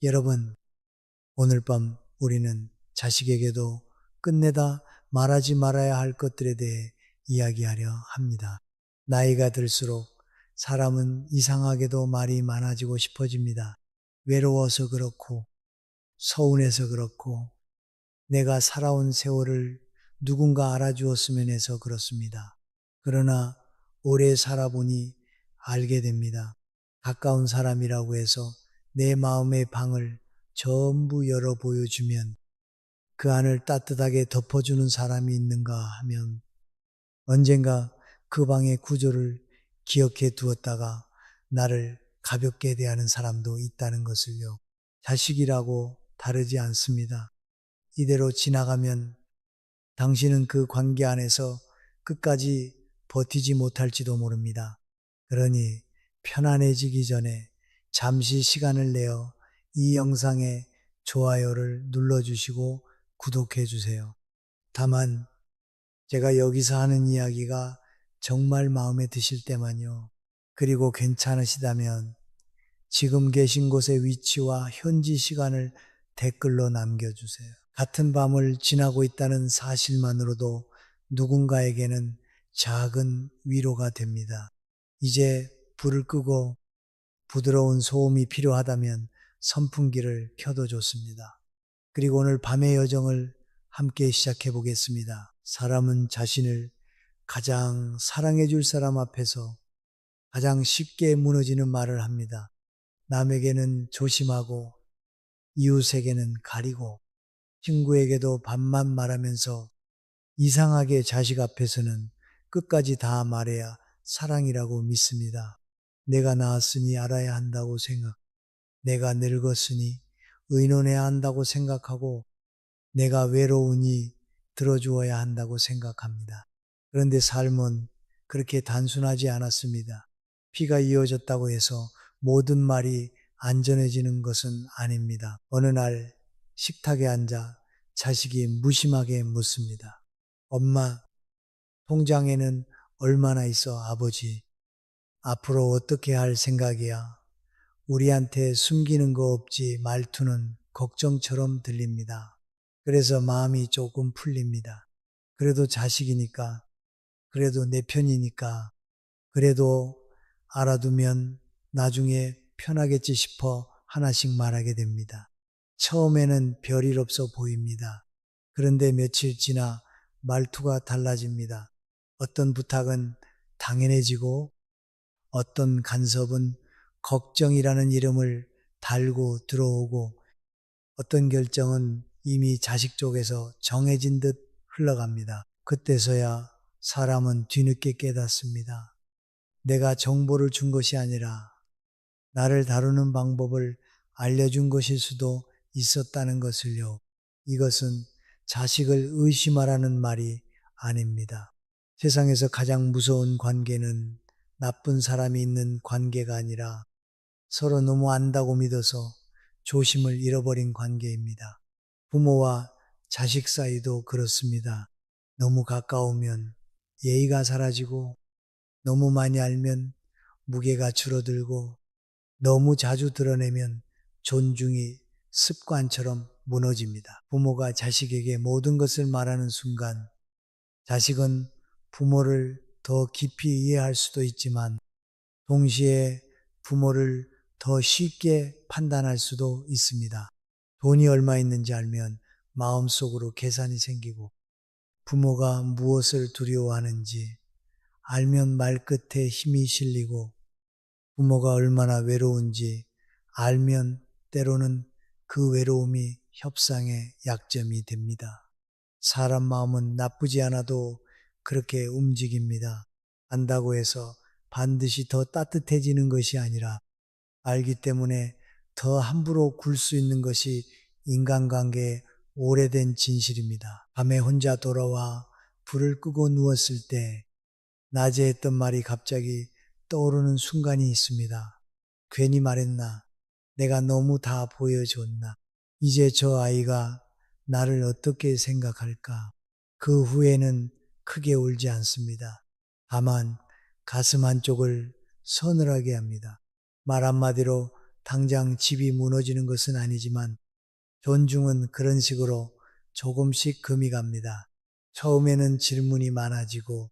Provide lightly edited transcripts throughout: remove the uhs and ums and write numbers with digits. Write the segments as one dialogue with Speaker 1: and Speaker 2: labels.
Speaker 1: 여러분, 오늘 밤 우리는 자식에게도 끝내다 말하지 말아야 할 것들에 대해 이야기하려 합니다. 나이가 들수록 사람은 이상하게도 말이 많아지고 싶어집니다. 외로워서 그렇고, 서운해서 그렇고, 내가 살아온 세월을 누군가 알아주었으면 해서 그렇습니다. 그러나 오래 살아보니 알게 됩니다. 가까운 사람이라고 해서 내 마음의 방을 전부 열어 보여주면 그 안을 따뜻하게 덮어주는 사람이 있는가 하면 언젠가 그 방의 구조를 기억해 두었다가 나를 가볍게 대하는 사람도 있다는 것을요. 자식이라고 다르지 않습니다. 이대로 지나가면 당신은 그 관계 안에서 끝까지 버티지 못할지도 모릅니다. 그러니 편안해지기 전에 잠시 시간을 내어 이 영상에 좋아요를 눌러주시고 구독해 주세요. 다만 제가 여기서 하는 이야기가 정말 마음에 드실 때만요. 그리고 괜찮으시다면 지금 계신 곳의 위치와 현지 시간을 댓글로 남겨주세요. 같은 밤을 지나고 있다는 사실만으로도 누군가에게는 작은 위로가 됩니다. 이제 불을 끄고 부드러운 소음이 필요하다면 선풍기를 켜도 좋습니다. 그리고 오늘 밤의 여정을 함께 시작해 보겠습니다. 사람은 자신을 가장 사랑해 줄 사람 앞에서 가장 쉽게 무너지는 말을 합니다. 남에게는 조심하고 이웃에게는 가리고 친구에게도 반만 말하면서 이상하게 자식 앞에서는 끝까지 다 말해야 사랑이라고 믿습니다. 내가 낳았으니 알아야 한다고 생각, 내가 늙었으니 의논해야 한다고 생각하고 내가 외로우니 들어주어야 한다고 생각합니다. 그런데 삶은 그렇게 단순하지 않았습니다. 피가 이어졌다고 해서 모든 말이 안전해지는 것은 아닙니다. 어느 날 식탁에 앉아 자식이 무심하게 묻습니다. 엄마, 통장에는 얼마나 있어, 아버지? 앞으로 어떻게 할 생각이야? 우리한테 숨기는 거 없지 말투는 걱정처럼 들립니다. 그래서 마음이 조금 풀립니다. 그래도 자식이니까, 그래도 내 편이니까, 그래도 알아두면 나중에 편하겠지 싶어 하나씩 말하게 됩니다. 처음에는 별일 없어 보입니다. 그런데 며칠 지나 말투가 달라집니다. 어떤 부탁은 당연해지고 어떤 간섭은 걱정이라는 이름을 달고 들어오고 어떤 결정은 이미 자식 쪽에서 정해진 듯 흘러갑니다. 그때서야 사람은 뒤늦게 깨닫습니다. 내가 정보를 준 것이 아니라 나를 다루는 방법을 알려준 것일 수도 있었다는 것을요. 이것은 자식을 의심하라는 말이 아닙니다. 세상에서 가장 무서운 관계는 나쁜 사람이 있는 관계가 아니라 서로 너무 안다고 믿어서 조심을 잃어버린 관계입니다. 부모와 자식 사이도 그렇습니다. 너무 가까우면 예의가 사라지고 너무 많이 알면 무게가 줄어들고 너무 자주 드러내면 존중이 습관처럼 무너집니다. 부모가 자식에게 모든 것을 말하는 순간 자식은 부모를 더 깊이 이해할 수도 있지만 동시에 부모를 더 쉽게 판단할 수도 있습니다. 돈이 얼마 있는지 알면 마음속으로 계산이 생기고 부모가 무엇을 두려워하는지 알면 말끝에 힘이 실리고 부모가 얼마나 외로운지 알면 때로는 그 외로움이 협상의 약점이 됩니다. 사람 마음은 나쁘지 않아도 그렇게 움직입니다. 안다고 해서 반드시 더 따뜻해지는 것이 아니라 알기 때문에 더 함부로 굴 수 있는 것이 인간관계의 오래된 진실입니다. 밤에 혼자 돌아와 불을 끄고 누웠을 때 낮에 했던 말이 갑자기 떠오르는 순간이 있습니다. 괜히 말했나? 내가 너무 다 보여줬나? 이제 저 아이가 나를 어떻게 생각할까? 그 후에는 크게 울지 않습니다. 다만 가슴 한쪽을 서늘하게 합니다. 말 한마디로 당장 집이 무너지는 것은 아니지만 존중은 그런 식으로 조금씩 금이 갑니다. 처음에는 질문이 많아지고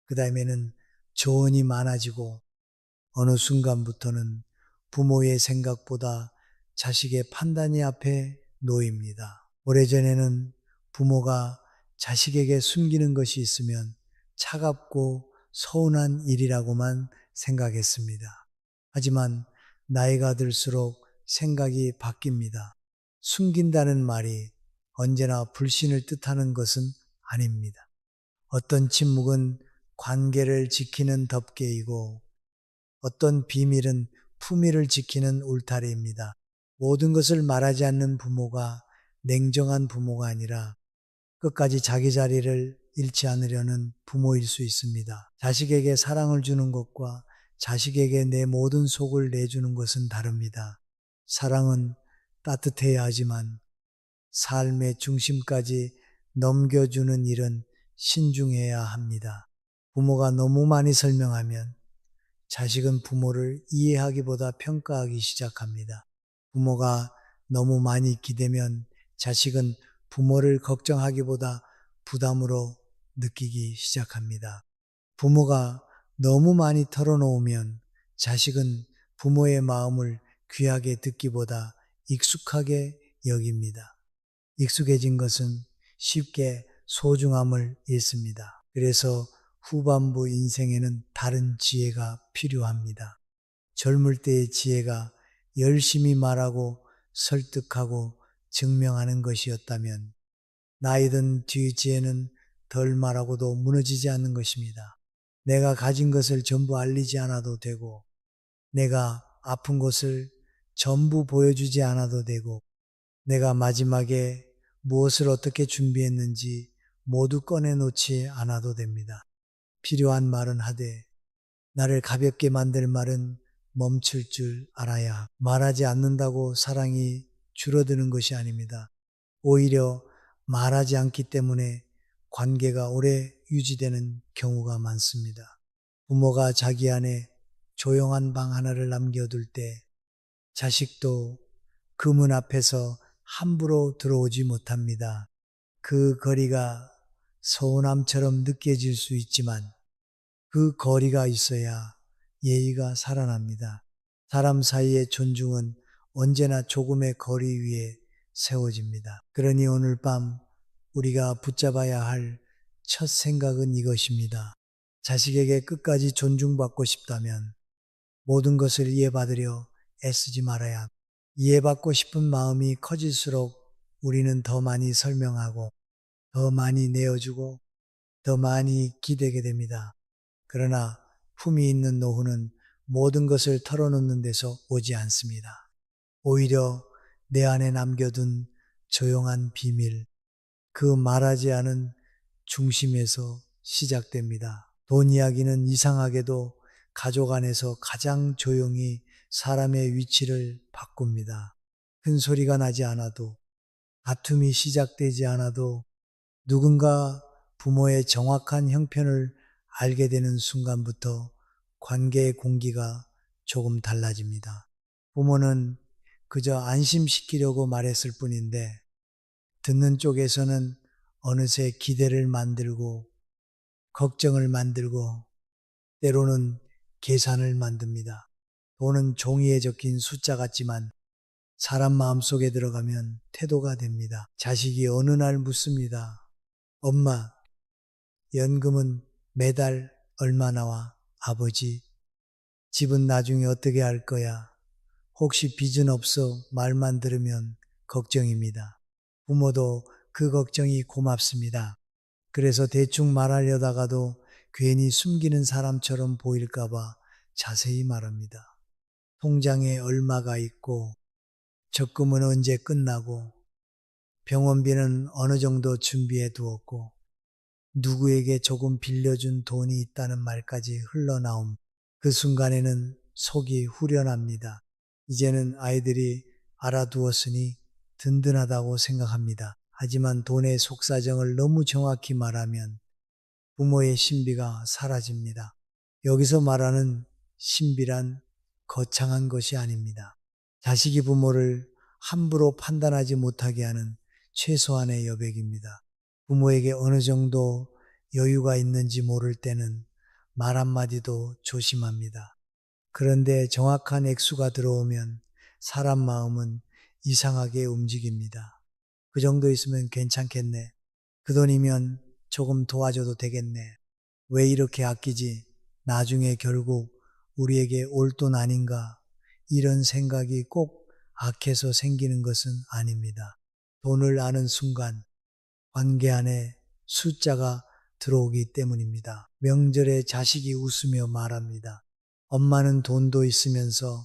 Speaker 1: 그 다음에는 조언이 많아지고 어느 순간부터는 부모의 생각보다 자식의 판단이 앞에 놓입니다. 오래전에는 부모가 자식에게 숨기는 것이 있으면 차갑고 서운한 일이라고만 생각했습니다. 하지만 나이가 들수록 생각이 바뀝니다. 숨긴다는 말이 언제나 불신을 뜻하는 것은 아닙니다. 어떤 침묵은 관계를 지키는 덮개이고 어떤 비밀은 품위를 지키는 울타리입니다. 모든 것을 말하지 않는 부모가 냉정한 부모가 아니라 끝까지 자기 자리를 잃지 않으려는 부모일 수 있습니다. 자식에게 사랑을 주는 것과 자식에게 내 모든 속을 내주는 것은 다릅니다. 사랑은 따뜻해야 하지만 삶의 중심까지 넘겨주는 일은 신중해야 합니다. 부모가 너무 많이 설명하면 자식은 부모를 이해하기보다 평가하기 시작합니다. 부모가 너무 많이 기대면 자식은 부모를 걱정하기보다 부담으로 느끼기 시작합니다. 부모가 너무 많이 털어놓으면 자식은 부모의 마음을 귀하게 듣기보다 익숙하게 여깁니다. 익숙해진 것은 쉽게 소중함을 잃습니다. 그래서 후반부 인생에는 다른 지혜가 필요합니다. 젊을 때의 지혜가 열심히 말하고 설득하고 증명하는 것이었다면 나이 든 뒤의 지혜는 덜 말하고도 무너지지 않는 것입니다. 내가 가진 것을 전부 알리지 않아도 되고 내가 아픈 것을 전부 보여주지 않아도 되고 내가 마지막에 무엇을 어떻게 준비했는지 모두 꺼내놓지 않아도 됩니다. 필요한 말은 하되 나를 가볍게 만들 말은 멈출 줄 알아야 말하지 않는다고 사랑이 줄어드는 것이 아닙니다. 오히려 말하지 않기 때문에 관계가 오래 유지되는 경우가 많습니다. 부모가 자기 안에 조용한 방 하나를 남겨둘 때 자식도 그 문 앞에서 함부로 들어오지 못합니다. 그 거리가 서운함처럼 느껴질 수 있지만 그 거리가 있어야 예의가 살아납니다. 사람 사이의 존중은 언제나 조금의 거리 위에 세워집니다. 그러니 오늘 밤 우리가 붙잡아야 할 첫 생각은 이것입니다. 자식에게 끝까지 존중받고 싶다면 모든 것을 이해받으려 애쓰지 말아야 합니다. 이해받고 싶은 마음이 커질수록 우리는 더 많이 설명하고 더 많이 내어주고 더 많이 기대게 됩니다. 그러나 품이 있는 노후는 모든 것을 털어놓는 데서 오지 않습니다. 오히려 내 안에 남겨둔 조용한 비밀, 그 말하지 않은 중심에서 시작됩니다. 돈 이야기는 이상하게도 가족 안에서 가장 조용히 사람의 위치를 바꿉니다. 큰 소리가 나지 않아도, 다툼이 시작되지 않아도 누군가 부모의 정확한 형편을 알게 되는 순간부터 관계의 공기가 조금 달라집니다. 부모는 그저 안심시키려고 말했을 뿐인데 듣는 쪽에서는 어느새 기대를 만들고 걱정을 만들고 때로는 계산을 만듭니다. 돈은 종이에 적힌 숫자 같지만 사람 마음속에 들어가면 태도가 됩니다. 자식이 어느 날 묻습니다. 엄마, 연금은 매달 얼마 나와? 아버지, 집은 나중에 어떻게 할 거야? 혹시 빚은 없어? 말만 들으면 걱정입니다. 부모도 그 걱정이 고맙습니다. 그래서 대충 말하려다가도 괜히 숨기는 사람처럼 보일까봐 자세히 말합니다. 통장에 얼마가 있고, 적금은 언제 끝나고, 병원비는 어느 정도 준비해 두었고, 누구에게 조금 빌려준 돈이 있다는 말까지 흘러나옴. 그 순간에는 속이 후련합니다. 이제는 아이들이 알아두었으니 든든하다고 생각합니다. 하지만 돈의 속사정을 너무 정확히 말하면 부모의 신비가 사라집니다. 여기서 말하는 신비란 거창한 것이 아닙니다. 자식이 부모를 함부로 판단하지 못하게 하는 최소한의 여백입니다. 부모에게 어느 정도 여유가 있는지 모를 때는 말 한마디도 조심합니다. 그런데 정확한 액수가 들어오면 사람 마음은 이상하게 움직입니다. 그 정도 있으면 괜찮겠네. 그 돈이면 조금 도와줘도 되겠네. 왜 이렇게 아끼지? 나중에 결국 우리에게 올 돈 아닌가? 이런 생각이 꼭 악해서 생기는 것은 아닙니다. 돈을 아는 순간 관계 안에 숫자가 들어오기 때문입니다. 명절에 자식이 웃으며 말합니다. 엄마는 돈도 있으면서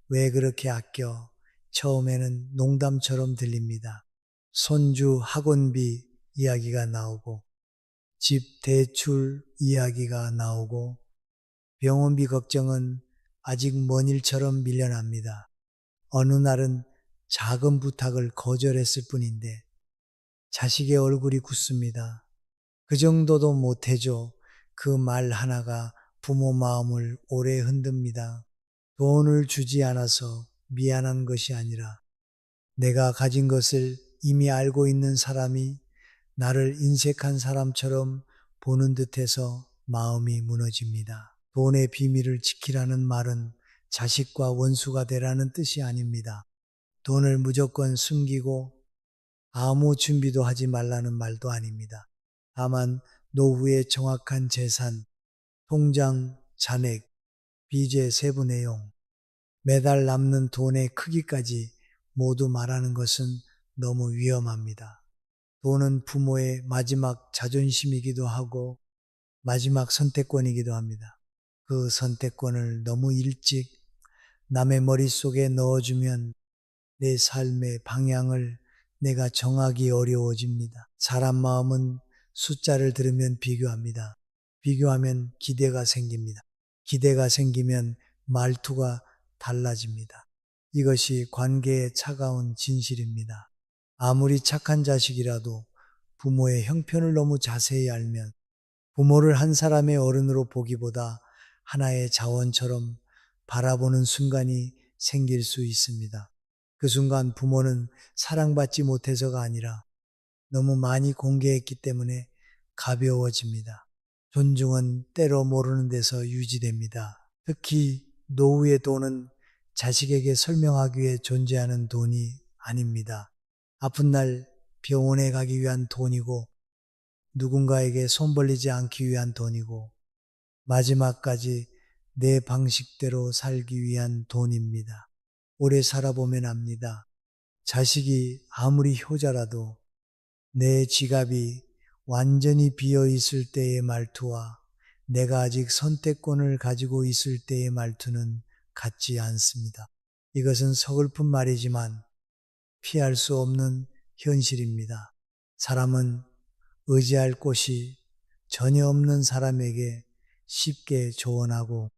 Speaker 1: 왜 그렇게 아껴? 처음에는 농담처럼 들립니다. 손주 학원비 이야기가 나오고 집 대출 이야기가 나오고 병원비 걱정은 아직 먼 일처럼 밀려납니다. 어느 날은 작은 부탁을 거절했을 뿐인데 자식의 얼굴이 굳습니다. 그 정도도 못해줘. 그 말 하나가 부모 마음을 오래 흔듭니다. 돈을 주지 않아서 미안한 것이 아니라 내가 가진 것을 이미 알고 있는 사람이 나를 인색한 사람처럼 보는 듯해서 마음이 무너집니다. 돈의 비밀을 지키라는 말은 자식과 원수가 되라는 뜻이 아닙니다. 돈을 무조건 숨기고 아무 준비도 하지 말라는 말도 아닙니다. 다만 노후의 정확한 재산, 통장, 잔액, 빚의 세부 내용, 매달 남는 돈의 크기까지 모두 말하는 것은 너무 위험합니다. 돈은 부모의 마지막 자존심이기도 하고 마지막 선택권이기도 합니다. 그 선택권을 너무 일찍 남의 머릿속에 넣어주면 내 삶의 방향을 내가 정하기 어려워집니다. 사람 마음은 숫자를 들으면 비교합니다. 비교하면 기대가 생깁니다. 기대가 생기면 말투가 달라집니다. 이것이 관계의 차가운 진실입니다. 아무리 착한 자식이라도 부모의 형편을 너무 자세히 알면 부모를 한 사람의 어른으로 보기보다 하나의 자원처럼 바라보는 순간이 생길 수 있습니다. 그 순간 부모는 사랑받지 못해서가 아니라 너무 많이 공개했기 때문에 가벼워집니다. 존중은 때로 모르는 데서 유지됩니다. 특히 노후의 돈은 자식에게 설명하기 위해 존재하는 돈이 아닙니다. 아픈 날 병원에 가기 위한 돈이고 누군가에게 손 벌리지 않기 위한 돈이고 마지막까지 내 방식대로 살기 위한 돈입니다. 오래 살아보면 압니다. 자식이 아무리 효자라도 내 지갑이 완전히 비어 있을 때의 말투와 내가 아직 선택권을 가지고 있을 때의 말투는 같지 않습니다. 이것은 서글픈 말이지만 피할 수 없는 현실입니다. 사람은 의지할 곳이 전혀 없는 사람에게 쉽게 조언하고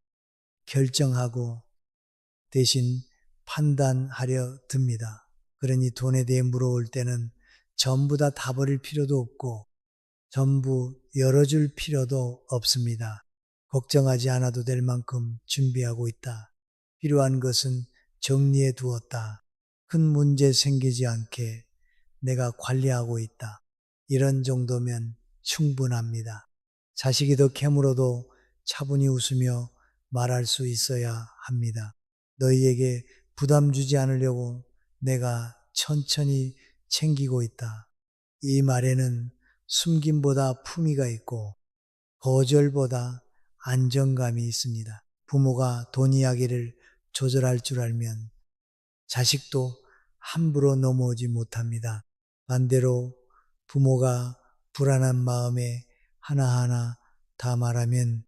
Speaker 1: 결정하고 대신 판단하려 듭니다. 그러니 돈에 대해 물어올 때는 전부 다 버릴 필요도 없고 전부 열어줄 필요도 없습니다. 걱정하지 않아도 될 만큼 준비하고 있다. 필요한 것은 정리해 두었다. 큰 문제 생기지 않게 내가 관리하고 있다. 이런 정도면 충분합니다. 자식이 더 캐물어도 차분히 웃으며 말할 수 있어야 합니다. 너희에게 부담 주지 않으려고 내가 천천히 챙기고 있다. 이 말에는 숨김보다 품위가 있고 거절보다 안정감이 있습니다. 부모가 돈 이야기를 조절할 줄 알면 자식도 함부로 넘어오지 못합니다. 반대로 부모가 불안한 마음에 하나하나 다 말하면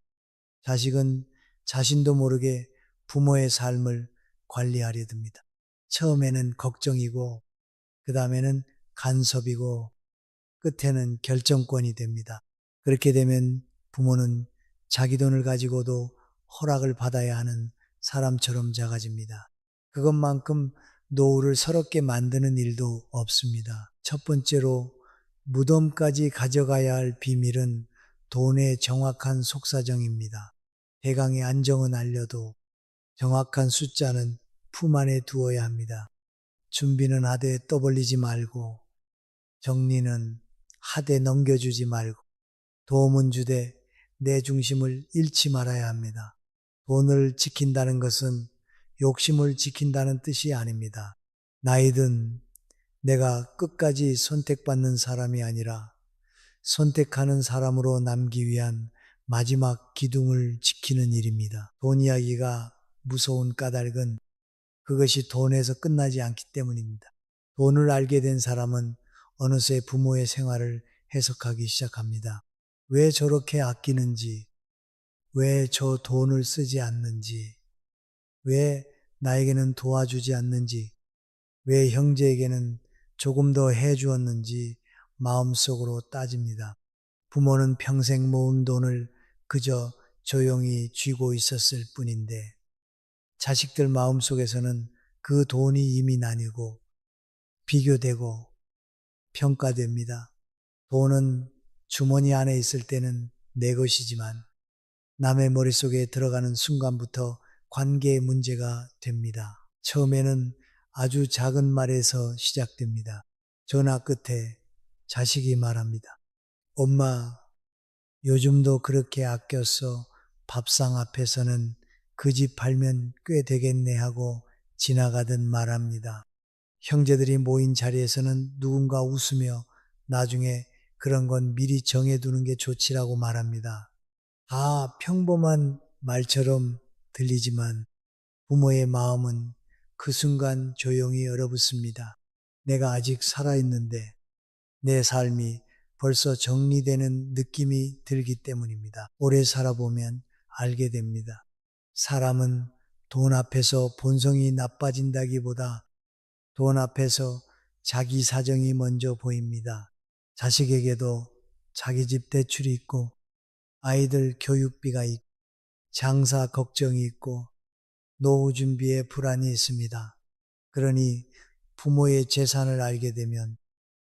Speaker 1: 자식은 자신도 모르게 부모의 삶을 관리하려 듭니다. 처음에는 걱정이고 그 다음에는 간섭이고 끝에는 결정권이 됩니다. 그렇게 되면 부모는 자기 돈을 가지고도 허락을 받아야 하는 사람처럼 작아집니다. 그것만큼 노후를 서럽게 만드는 일도 없습니다. 첫 번째로 무덤까지 가져가야 할 비밀은 돈의 정확한 속사정입니다. 대강의 안정은 알려도 정확한 숫자는 품 안에 두어야 합니다. 준비는 하되 떠벌리지 말고, 정리는 하되 넘겨주지 말고, 도움은 주되 내 중심을 잃지 말아야 합니다. 돈을 지킨다는 것은 욕심을 지킨다는 뜻이 아닙니다. 나이든 내가 끝까지 선택받는 사람이 아니라 선택하는 사람으로 남기 위한 마지막 기둥을 지키는 일입니다. 돈 이야기가 무서운 까닭은 그것이 돈에서 끝나지 않기 때문입니다. 돈을 알게 된 사람은 어느새 부모의 생활을 해석하기 시작합니다. 왜 저렇게 아끼는지, 왜 저 돈을 쓰지 않는지, 왜 나에게는 도와주지 않는지, 왜 형제에게는 조금 더 해주었는지 마음속으로 따집니다. 부모는 평생 모은 돈을 그저 조용히 쥐고 있었을 뿐인데 자식들 마음속에서는 그 돈이 이미 나뉘고 비교되고 평가됩니다. 돈은 주머니 안에 있을 때는 내 것이지만 남의 머릿속에 들어가는 순간부터 관계의 문제가 됩니다. 처음에는 아주 작은 말에서 시작됩니다. 전화 끝에 자식이 말합니다. 엄마, 요즘도 그렇게 아껴서 밥상 앞에서는 그 집 팔면 꽤 되겠네 하고 지나가듯 말합니다. 형제들이 모인 자리에서는 누군가 웃으며 나중에 그런 건 미리 정해두는 게 좋지라고 말합니다. 다 평범한 말처럼 들리지만 부모의 마음은 그 순간 조용히 얼어붙습니다. 내가 아직 살아있는데 내 삶이 벌써 정리되는 느낌이 들기 때문입니다. 오래 살아보면 알게 됩니다. 사람은 돈 앞에서 본성이 나빠진다기보다 돈 앞에서 자기 사정이 먼저 보입니다. 자식에게도 자기 집 대출이 있고 아이들 교육비가 있고 장사 걱정이 있고 노후 준비에 불안이 있습니다. 그러니 부모의 재산을 알게 되면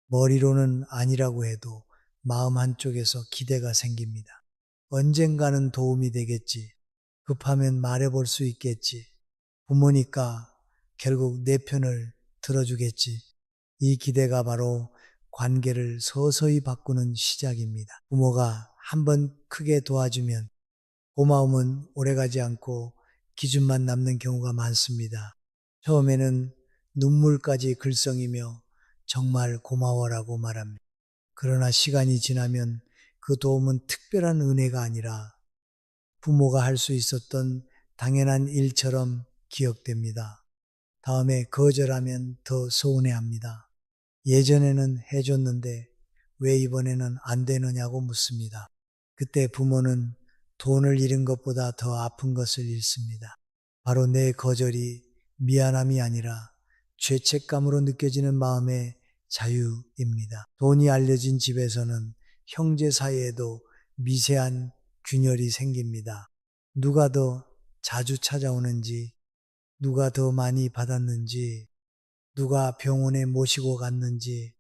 Speaker 1: 머리로는 아니라고 해도 마음 한쪽에서 기대가 생깁니다. 언젠가는 도움이 되겠지. 급하면 말해볼 수 있겠지. 부모니까 결국 내 편을 들어주겠지. 이 기대가 바로 관계를 서서히 바꾸는 시작입니다. 부모가 한번 크게 도와주면 고마움은 오래가지 않고 기준만 남는 경우가 많습니다. 처음에는 눈물까지 글썽이며 정말 고마워라고 말합니다. 그러나 시간이 지나면 그 도움은 특별한 은혜가 아니라 부모가 할 수 있었던 당연한 일처럼 기억됩니다. 다음에 거절하면 더 서운해합니다. 예전에는 해줬는데 왜 이번에는 안 되느냐고 묻습니다. 그때 부모는 돈을 잃은 것보다 더 아픈 것을 잃습니다. 바로 내 거절이 미안함이 아니라 죄책감으로 느껴지는 마음의 자유입니다. 돈이 알려진 집에서는 형제 사이에도 미세한 균열이 생깁니다. 누가 더 자주 찾아오는지, 누가 더 많이 받았는지, 누가 병원에 모시고 갔는지,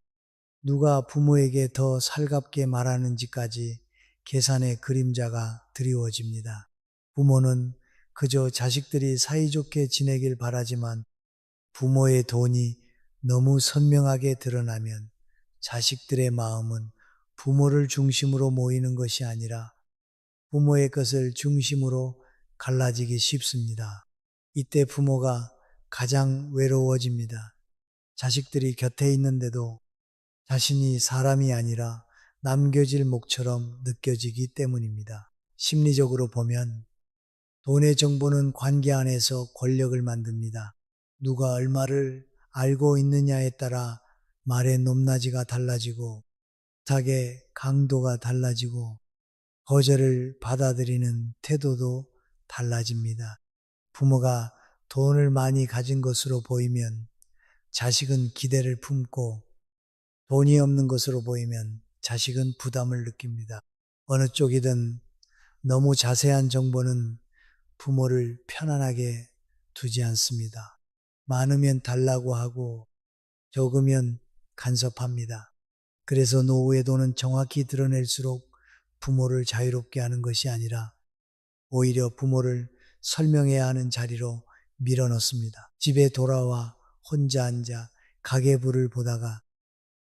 Speaker 1: 누가 부모에게 더 살갑게 말하는지까지 계산의 그림자가 드리워집니다. 부모는 그저 자식들이 사이좋게 지내길 바라지만 부모의 돈이 너무 선명하게 드러나면 자식들의 마음은 부모를 중심으로 모이는 것이 아니라 부모의 것을 중심으로 갈라지기 쉽습니다. 이때 부모가 가장 외로워집니다. 자식들이 곁에 있는데도 자신이 사람이 아니라 남겨질 목처럼 느껴지기 때문입니다. 심리적으로 보면 돈의 정보는 관계 안에서 권력을 만듭니다. 누가 얼마를 알고 있느냐에 따라 말의 높낮이가 달라지고 부탁의 강도가 달라지고 거절을 받아들이는 태도도 달라집니다. 부모가 돈을 많이 가진 것으로 보이면 자식은 기대를 품고 돈이 없는 것으로 보이면 자식은 부담을 느낍니다. 어느 쪽이든 너무 자세한 정보는 부모를 편안하게 두지 않습니다. 많으면 달라고 하고 적으면 간섭합니다. 그래서 노후의 돈은 정확히 드러낼수록 부모를 자유롭게 하는 것이 아니라 오히려 부모를 설명해야 하는 자리로 밀어넣습니다. 집에 돌아와 혼자 앉아 가계부를 보다가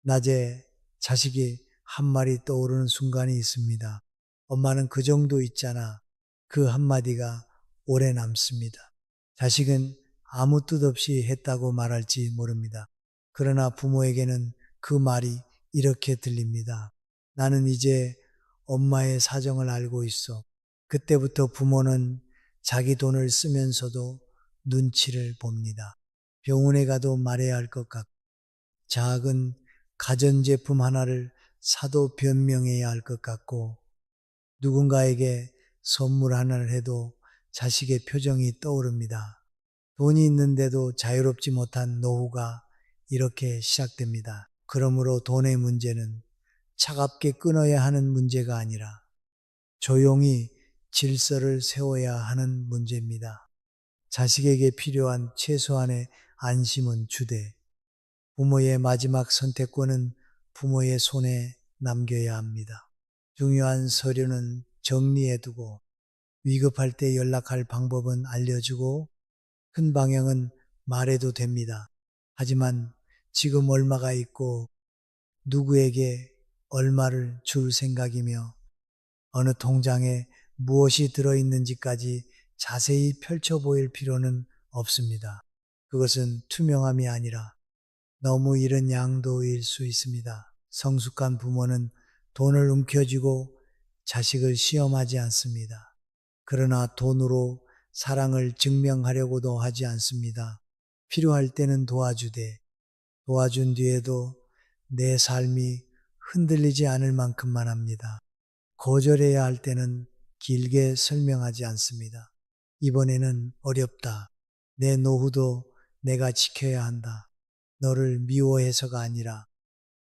Speaker 1: 낮에 자식이 한 마리 떠오르는 순간이 있습니다. 엄마는 그 정도 있잖아. 그 한마디가 오래 남습니다. 자식은 아무 뜻 없이 했다고 말할지 모릅니다. 그러나 부모에게는 그 말이 이렇게 들립니다. 나는 이제 엄마의 사정을 알고 있어. 그때부터 부모는 자기 돈을 쓰면서도 눈치를 봅니다. 병원에 가도 말해야 할 것 같고, 작은 가전제품 하나를 사도 변명해야 할 것 같고, 누군가에게 선물 하나를 해도 자식의 표정이 떠오릅니다. 돈이 있는데도 자유롭지 못한 노후가 이렇게 시작됩니다. 그러므로 돈의 문제는 차갑게 끊어야 하는 문제가 아니라 조용히 질서를 세워야 하는 문제입니다. 자식에게 필요한 최소한의 안심은 주되 부모의 마지막 선택권은 부모의 손에 남겨야 합니다. 중요한 서류는 정리해두고 위급할 때 연락할 방법은 알려주고 큰 방향은 말해도 됩니다. 하지만 지금 얼마가 있고 누구에게 얼마를 줄 생각이며 어느 통장에 무엇이 들어있는지까지 자세히 펼쳐 보일 필요는 없습니다. 그것은 투명함이 아니라 너무 이른 양도일 수 있습니다. 성숙한 부모는 돈을 움켜쥐고 자식을 시험하지 않습니다. 그러나 돈으로 사랑을 증명하려고도 하지 않습니다. 필요할 때는 도와주되 도와준 뒤에도 내 삶이 흔들리지 않을 만큼만 합니다. 거절해야 할 때는 길게 설명하지 않습니다. 이번에는 어렵다. 내 노후도 내가 지켜야 한다. 너를 미워해서가 아니라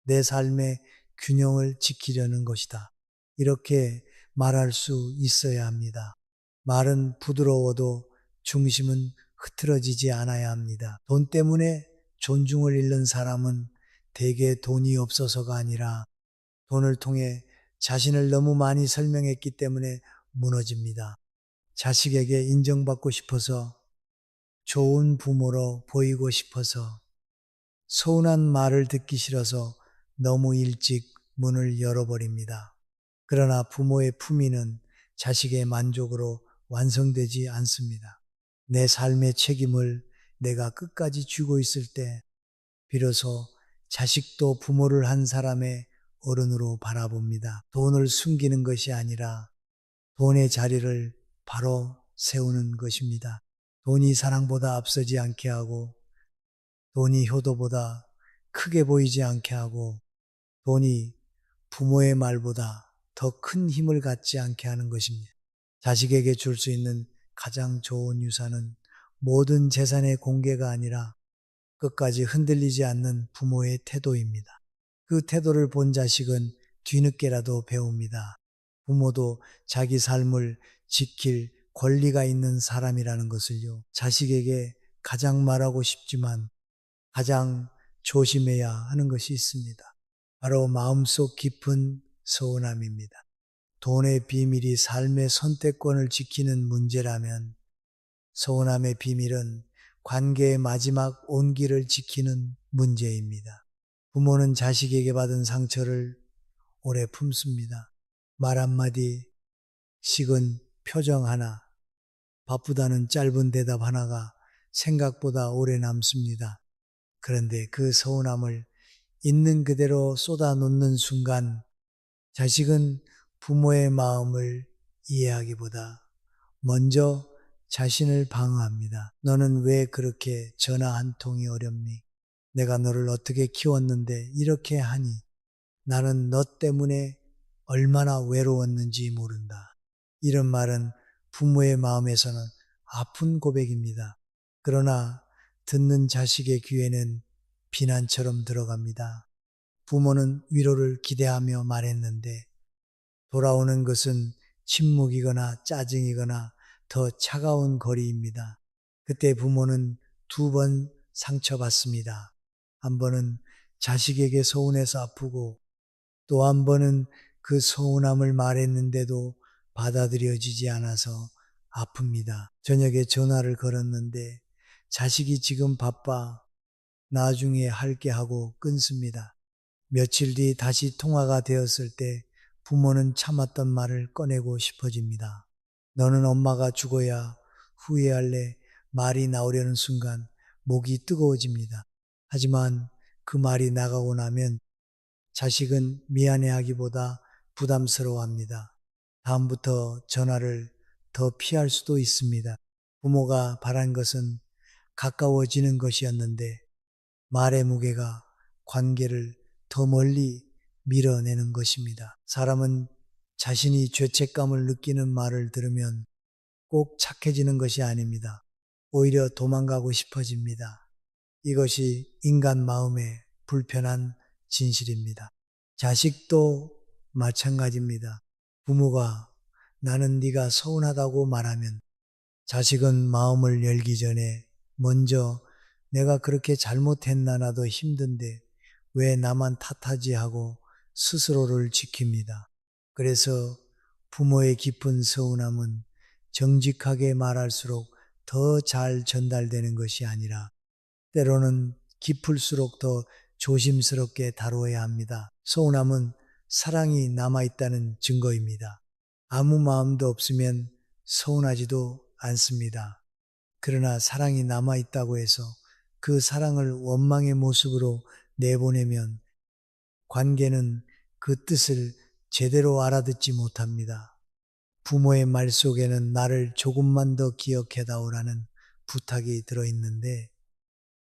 Speaker 1: 내 삶의 균형을 지키려는 것이다. 이렇게 말할 수 있어야 합니다. 말은 부드러워도 중심은 흐트러지지 않아야 합니다. 돈 때문에 존중을 잃는 사람은 대개 돈이 없어서가 아니라 돈을 통해 자신을 너무 많이 설명했기 때문에 무너집니다. 자식에게 인정받고 싶어서, 좋은 부모로 보이고 싶어서, 서운한 말을 듣기 싫어서 너무 일찍 문을 열어버립니다. 그러나 부모의 품위는 자식의 만족으로 완성되지 않습니다. 내 삶의 책임을 내가 끝까지 쥐고 있을 때 비로소 자식도 부모를 한 사람의 어른으로 바라봅니다. 돈을 숨기는 것이 아니라 돈의 자리를 바로 세우는 것입니다. 돈이 사랑보다 앞서지 않게 하고 돈이 효도보다 크게 보이지 않게 하고 돈이 부모의 말보다 더 큰 힘을 갖지 않게 하는 것입니다. 자식에게 줄 수 있는 가장 좋은 유산은 모든 재산의 공개가 아니라 끝까지 흔들리지 않는 부모의 태도입니다. 그 태도를 본 자식은 뒤늦게라도 배웁니다. 부모도 자기 삶을 지킬 권리가 있는 사람이라는 것을요. 자식에게 가장 말하고 싶지만 가장 조심해야 하는 것이 있습니다. 바로 마음속 깊은 서운함입니다. 돈의 비밀이 삶의 선택권을 지키는 문제라면 서운함의 비밀은 관계의 마지막 온기를 지키는 문제입니다. 부모는 자식에게 받은 상처를 오래 품습니다. 말 한마디, 식은 표정 하나, 바쁘다는 짧은 대답 하나가 생각보다 오래 남습니다. 그런데 그 서운함을 있는 그대로 쏟아놓는 순간 자식은 부모의 마음을 이해하기보다 먼저 자신을 방어합니다. 너는 왜 그렇게 전화 한 통이 어렵니? 내가 너를 어떻게 키웠는데 이렇게 하니? 나는 너 때문에 얼마나 외로웠는지 모른다. 이런 말은 부모의 마음에서는 아픈 고백입니다. 그러나 듣는 자식의 귀에는 비난처럼 들어갑니다. 부모는 위로를 기대하며 말했는데 돌아오는 것은 침묵이거나 짜증이거나 더 차가운 거리입니다. 그때 부모는 두 번 상처받습니다. 한 번은 자식에게 서운해서 아프고 또 한 번은 그 서운함을 말했는데도 받아들여지지 않아서 아픕니다. 저녁에 전화를 걸었는데 자식이 지금 바빠. 나중에 할게 하고 끊습니다. 며칠 뒤 다시 통화가 되었을 때 부모는 참았던 말을 꺼내고 싶어집니다. 너는 엄마가 죽어야 후회할래? 말이 나오려는 순간 목이 뜨거워집니다. 하지만 그 말이 나가고 나면 자식은 미안해하기보다 부담스러워합니다. 다음부터 전화를 더 피할 수도 있습니다. 부모가 바란 것은 가까워지는 것이었는데 말의 무게가 관계를 더 멀리 밀어내는 것입니다. 사람은 자신이 죄책감을 느끼는 말을 들으면 꼭 착해지는 것이 아닙니다. 오히려 도망가고 싶어집니다. 이것이 인간 마음의 불편한 진실입니다. 자식도 마찬가지입니다. 부모가 나는 네가 서운하다고 말하면 자식은 마음을 열기 전에 먼저 내가 그렇게 잘못했나 나도 힘든데 왜 나만 탓하지 하고 스스로를 지킵니다. 그래서 부모의 깊은 서운함은 정직하게 말할수록 더 잘 전달되는 것이 아니라 때로는 깊을수록 더 조심스럽게 다루어야 합니다. 서운함은 사랑이 남아있다는 증거입니다. 아무 마음도 없으면 서운하지도 않습니다. 그러나 사랑이 남아있다고 해서 그 사랑을 원망의 모습으로 내보내면 관계는 그 뜻을 제대로 알아듣지 못합니다. 부모의 말 속에는 나를 조금만 더 기억해다오라는 부탁이 들어있는데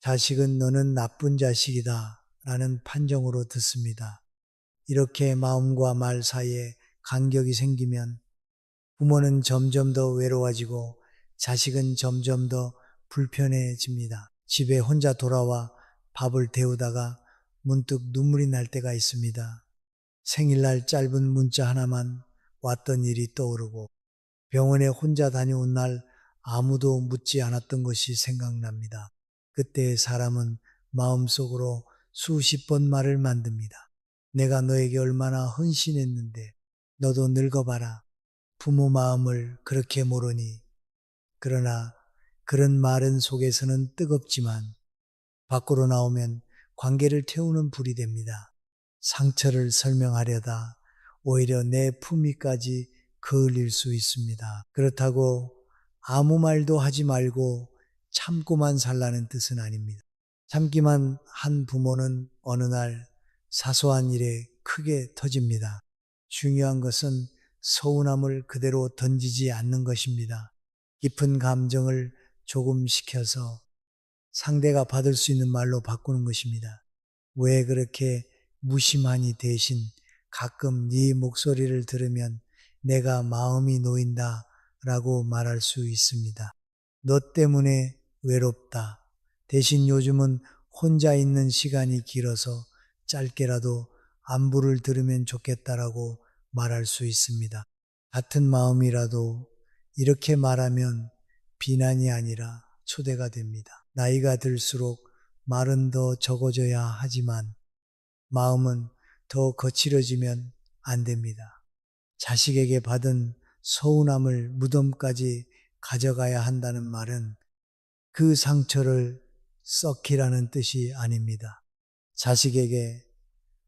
Speaker 1: 자식은 너는 나쁜 자식이다 라는 판정으로 듣습니다. 이렇게 마음과 말 사이에 간격이 생기면 부모는 점점 더 외로워지고 자식은 점점 더 불편해집니다. 집에 혼자 돌아와 밥을 데우다가 문득 눈물이 날 때가 있습니다. 생일날 짧은 문자 하나만 왔던 일이 떠오르고 병원에 혼자 다녀온 날 아무도 묻지 않았던 것이 생각납니다. 그때 사람은 마음속으로 수십 번 말을 만듭니다. 내가 너에게 얼마나 헌신했는데 너도 늙어봐라. 부모 마음을 그렇게 모르니. 그러나 그런 말은 속에서는 뜨겁지만 밖으로 나오면 관계를 태우는 불이 됩니다. 상처를 설명하려다 오히려 내 품위까지 그을릴 수 있습니다. 그렇다고 아무 말도 하지 말고 참고만 살라는 뜻은 아닙니다. 참기만 한 부모는 어느 날 사소한 일에 크게 터집니다. 중요한 것은 서운함을 그대로 던지지 않는 것입니다. 깊은 감정을 조금 식혀서 상대가 받을 수 있는 말로 바꾸는 것입니다. 왜 그렇게 무심하니 대신 가끔 네 목소리를 들으면 내가 마음이 놓인다 라고 말할 수 있습니다. 너 때문에 외롭다. 대신 요즘은 혼자 있는 시간이 길어서 짧게라도 안부를 들으면 좋겠다라고 말할 수 있습니다. 같은 마음이라도 이렇게 말하면 비난이 아니라 초대가 됩니다. 나이가 들수록 말은 더 적어져야 하지만 마음은 더 거칠어지면 안 됩니다. 자식에게 받은 서운함을 무덤까지 가져가야 한다는 말은 그 상처를 썩히라는 뜻이 아닙니다. 자식에게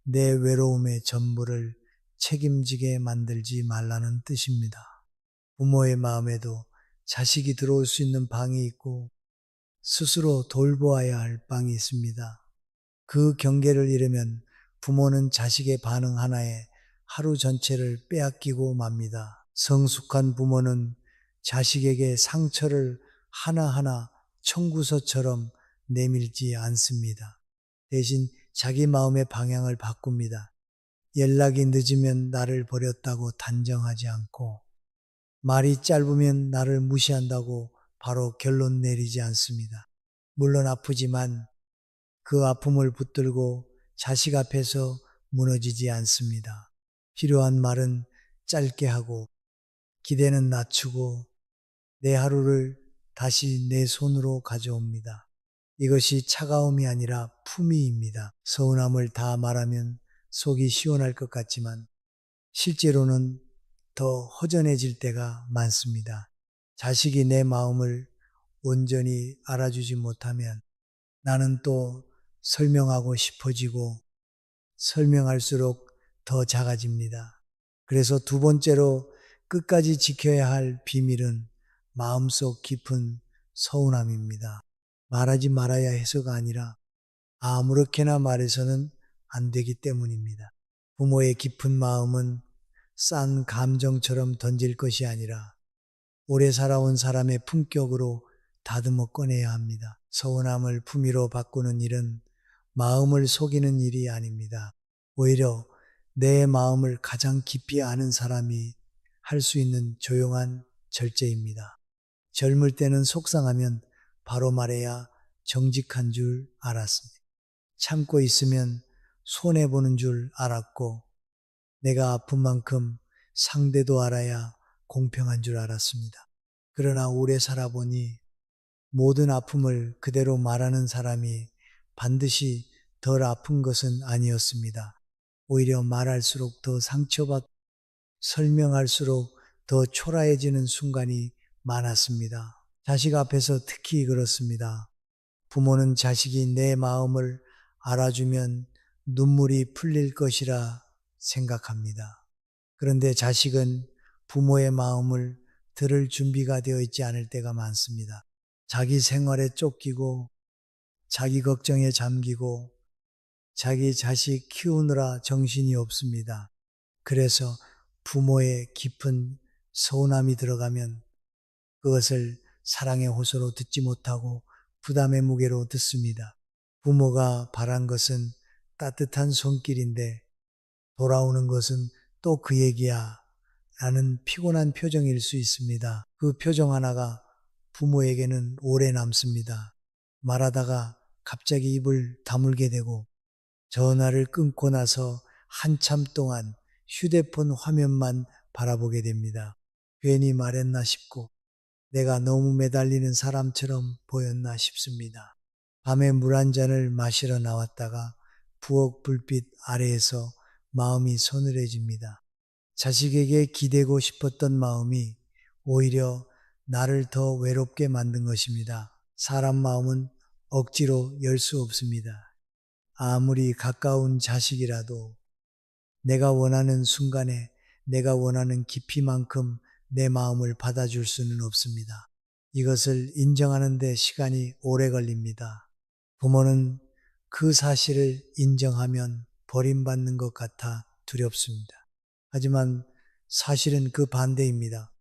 Speaker 1: 내 외로움의 전부를 책임지게 만들지 말라는 뜻입니다. 부모의 마음에도 자식이 들어올 수 있는 방이 있고 스스로 돌보아야 할 방이 있습니다. 그 경계를 잃으면 부모는 자식의 반응 하나에 하루 전체를 빼앗기고 맙니다. 성숙한 부모는 자식에게 상처를 하나하나 청구서처럼 내밀지 않습니다. 대신 자기 마음의 방향을 바꿉니다. 연락이 늦으면 나를 버렸다고 단정하지 않고 말이 짧으면 나를 무시한다고 바로 결론 내리지 않습니다. 물론 아프지만 그 아픔을 붙들고 자식 앞에서 무너지지 않습니다. 필요한 말은 짧게 하고 기대는 낮추고 내 하루를 다시 내 손으로 가져옵니다. 이것이 차가움이 아니라 품위입니다. 서운함을 다 말하면 속이 시원할 것 같지만 실제로는 더 허전해질 때가 많습니다. 자식이 내 마음을 온전히 알아주지 못하면 나는 또 설명하고 싶어지고 설명할수록 더 작아집니다. 그래서 두 번째로 끝까지 지켜야 할 비밀은 마음속 깊은 서운함입니다. 말하지 말아야 해서가 아니라 아무렇게나 말해서는 안 되기 때문입니다. 부모의 깊은 마음은 싼 감정처럼 던질 것이 아니라 오래 살아온 사람의 품격으로 다듬어 꺼내야 합니다. 서운함을 품위로 바꾸는 일은 마음을 속이는 일이 아닙니다. 오히려 내 마음을 가장 깊이 아는 사람이 할 수 있는 조용한 절제입니다. 젊을 때는 속상하면 바로 말해야 정직한 줄 알았습니다. 참고 있으면 손해보는 줄 알았고 내가 아픈 만큼 상대도 알아야 공평한 줄 알았습니다. 그러나 오래 살아보니 모든 아픔을 그대로 말하는 사람이 반드시 덜 아픈 것은 아니었습니다. 오히려 말할수록 더 상처받고 설명할수록 더 초라해지는 순간이 많았습니다. 자식 앞에서 특히 그렇습니다. 부모는 자식이 내 마음을 알아주면 눈물이 풀릴 것이라 생각합니다. 그런데 자식은 부모의 마음을 들을 준비가 되어 있지 않을 때가 많습니다. 자기 생활에 쫓기고 자기 걱정에 잠기고 자기 자식 키우느라 정신이 없습니다. 그래서 부모의 깊은 서운함이 들어가면 그것을 사랑의 호소로 듣지 못하고 부담의 무게로 듣습니다. 부모가 바란 것은 따뜻한 손길인데 돌아오는 것은 또 그 얘기야 라는 피곤한 표정일 수 있습니다. 그 표정 하나가 부모에게는 오래 남습니다. 말하다가 갑자기 입을 다물게 되고 전화를 끊고 나서 한참 동안 휴대폰 화면만 바라보게 됩니다. 괜히 말했나 싶고 내가 너무 매달리는 사람처럼 보였나 싶습니다. 밤에 물 한 잔을 마시러 나왔다가 부엌 불빛 아래에서 마음이 서늘해집니다. 자식에게 기대고 싶었던 마음이 오히려 나를 더 외롭게 만든 것입니다. 사람 마음은 억지로 열 수 없습니다. 아무리 가까운 자식이라도 내가 원하는 순간에 내가 원하는 깊이만큼 내 마음을 받아줄 수는 없습니다. 이것을 인정하는 데 시간이 오래 걸립니다. 부모는 그 사실을 인정하면 버림받는 것 같아 두렵습니다. 하지만 사실은 그 반대입니다.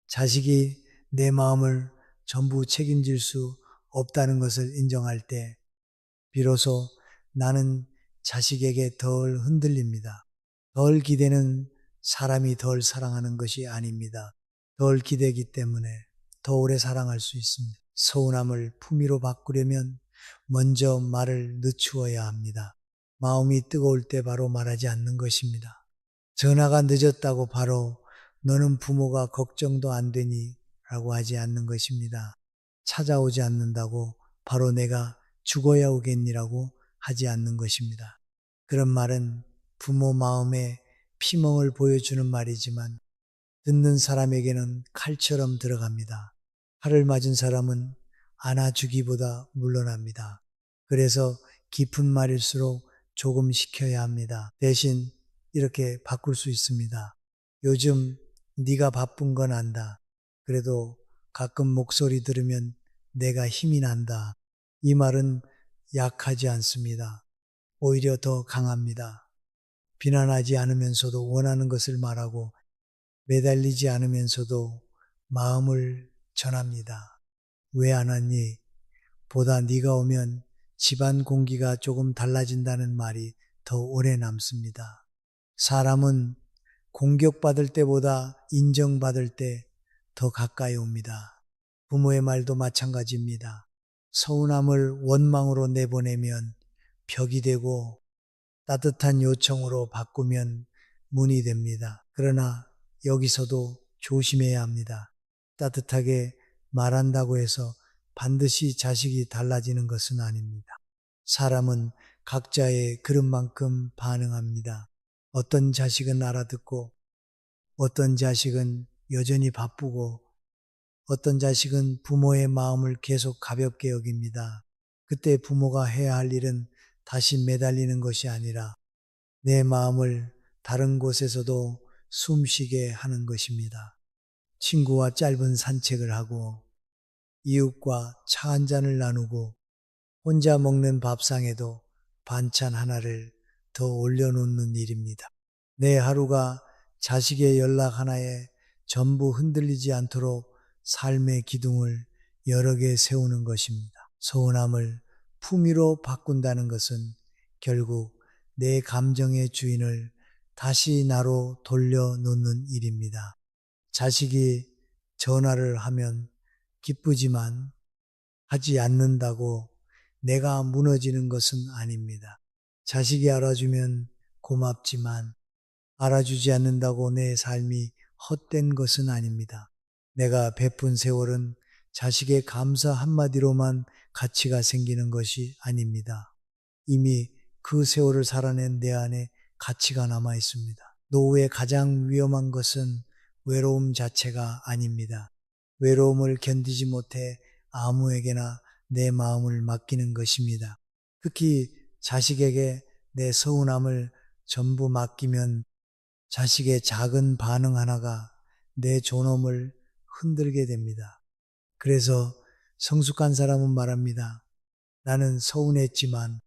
Speaker 1: 자식이 내 마음을 전부 책임질 수 없다는 것을 인정할 때 비로소 나는 자식에게 덜 흔들립니다. 덜 기대는 사람이 덜 사랑하는 것이 아닙니다. 덜 기대기 때문에 더 오래 사랑할 수 있습니다. 서운함을 품위로 바꾸려면 먼저 말을 늦추어야 합니다. 마음이 뜨거울 때 바로 말하지 않는 것입니다. 전화가 늦었다고 바로 너는 부모가 걱정도 안 되니 라고 하지 않는 것입니다. 찾아오지 않는다고 바로 내가 죽어야 오겠니라고 하지 않는 것입니다. 그런 말은 부모 마음에 피멍을 보여주는 말이지만 듣는 사람에게는 칼처럼 들어갑니다. 칼을 맞은 사람은 안아주기보다 물러납니다. 그래서 깊은 말일수록 조금 시켜야 합니다. 대신 이렇게 바꿀 수 있습니다. 요즘 네가 바쁜 건 안다. 그래도 가끔 목소리 들으면 내가 힘이 난다. 이 말은 약하지 않습니다. 오히려 더 강합니다. 비난하지 않으면서도 원하는 것을 말하고 매달리지 않으면서도 마음을 전합니다. 왜 안 왔니? 보다 네가 오면 집안 공기가 조금 달라진다는 말이 더 오래 남습니다. 사람은 공격받을 때보다 인정받을 때 더 가까이 옵니다. 부모의 말도 마찬가지입니다. 서운함을 원망으로 내보내면 벽이 되고 따뜻한 요청으로 바꾸면 문이 됩니다. 그러나 여기서도 조심해야 합니다. 따뜻하게 말한다고 해서 반드시 자식이 달라지는 것은 아닙니다. 사람은 각자의 그릇만큼 반응합니다. 어떤 자식은 알아듣고 어떤 자식은 여전히 바쁘고 어떤 자식은 부모의 마음을 계속 가볍게 여깁니다. 그때 부모가 해야 할 일은 다시 매달리는 것이 아니라 내 마음을 다른 곳에서도 숨쉬게 하는 것입니다. 친구와 짧은 산책을 하고 이웃과 차 한 잔을 나누고 혼자 먹는 밥상에도 반찬 하나를 더 올려놓는 일입니다. 내 하루가 자식의 연락 하나에 전부 흔들리지 않도록 삶의 기둥을 여러 개 세우는 것입니다. 서운함을 품위로 바꾼다는 것은 결국 내 감정의 주인을 다시 나로 돌려놓는 일입니다. 자식이 전화를 하면 기쁘지만 하지 않는다고 내가 무너지는 것은 아닙니다. 자식이 알아주면 고맙지만 알아주지 않는다고 내 삶이 헛된 것은 아닙니다. 내가 베푼 세월은 자식의 감사 한마디로만 가치가 생기는 것이 아닙니다. 이미 그 세월을 살아낸 내 안에 가치가 남아 있습니다. 노후의 가장 위험한 것은 외로움 자체가 아닙니다. 외로움을 견디지 못해 아무에게나 내 마음을 맡기는 것입니다. 특히 자식에게 내 서운함을 전부 맡기면 자식의 작은 반응 하나가 내 존엄을 흔들게 됩니다. 그래서 성숙한 사람은 말합니다. 나는 서운했지만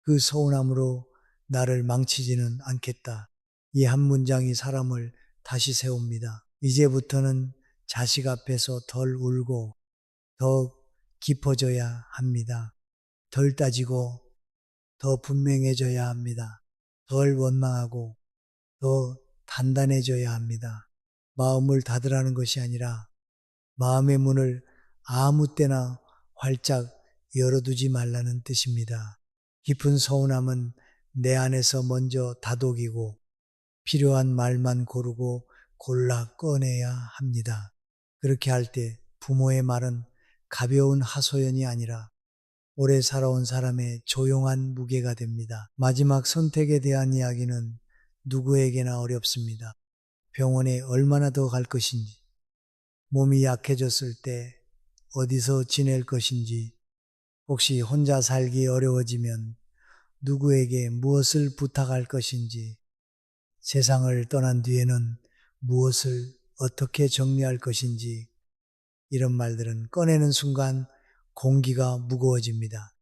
Speaker 1: 그 서운함으로 나를 망치지는 않겠다. 이 한 문장이 사람을 다시 세웁니다. 이제부터는 자식 앞에서 덜 울고 더 깊어져야 합니다. 덜 따지고 더 분명해져야 합니다. 덜 원망하고 더 단단해져야 합니다. 마음을 닫으라는 것이 아니라 마음의 문을 아무 때나 활짝 열어두지 말라는 뜻입니다. 깊은 서운함은 내 안에서 먼저 다독이고 필요한 말만 고르고 골라 꺼내야 합니다. 그렇게 할 때 부모의 말은 가벼운 하소연이 아니라 오래 살아온 사람의 조용한 무게가 됩니다. 마지막 선택에 대한 이야기는 누구에게나 어렵습니다. 병원에 얼마나 더 갈 것인지, 몸이 약해졌을 때 어디서 지낼 것인지, 혹시 혼자 살기 어려워지면 누구에게 무엇을 부탁할 것인지, 세상을 떠난 뒤에는 무엇을 어떻게 정리할 것인지, 이런 말들은 꺼내는 순간 공기가 무거워집니다.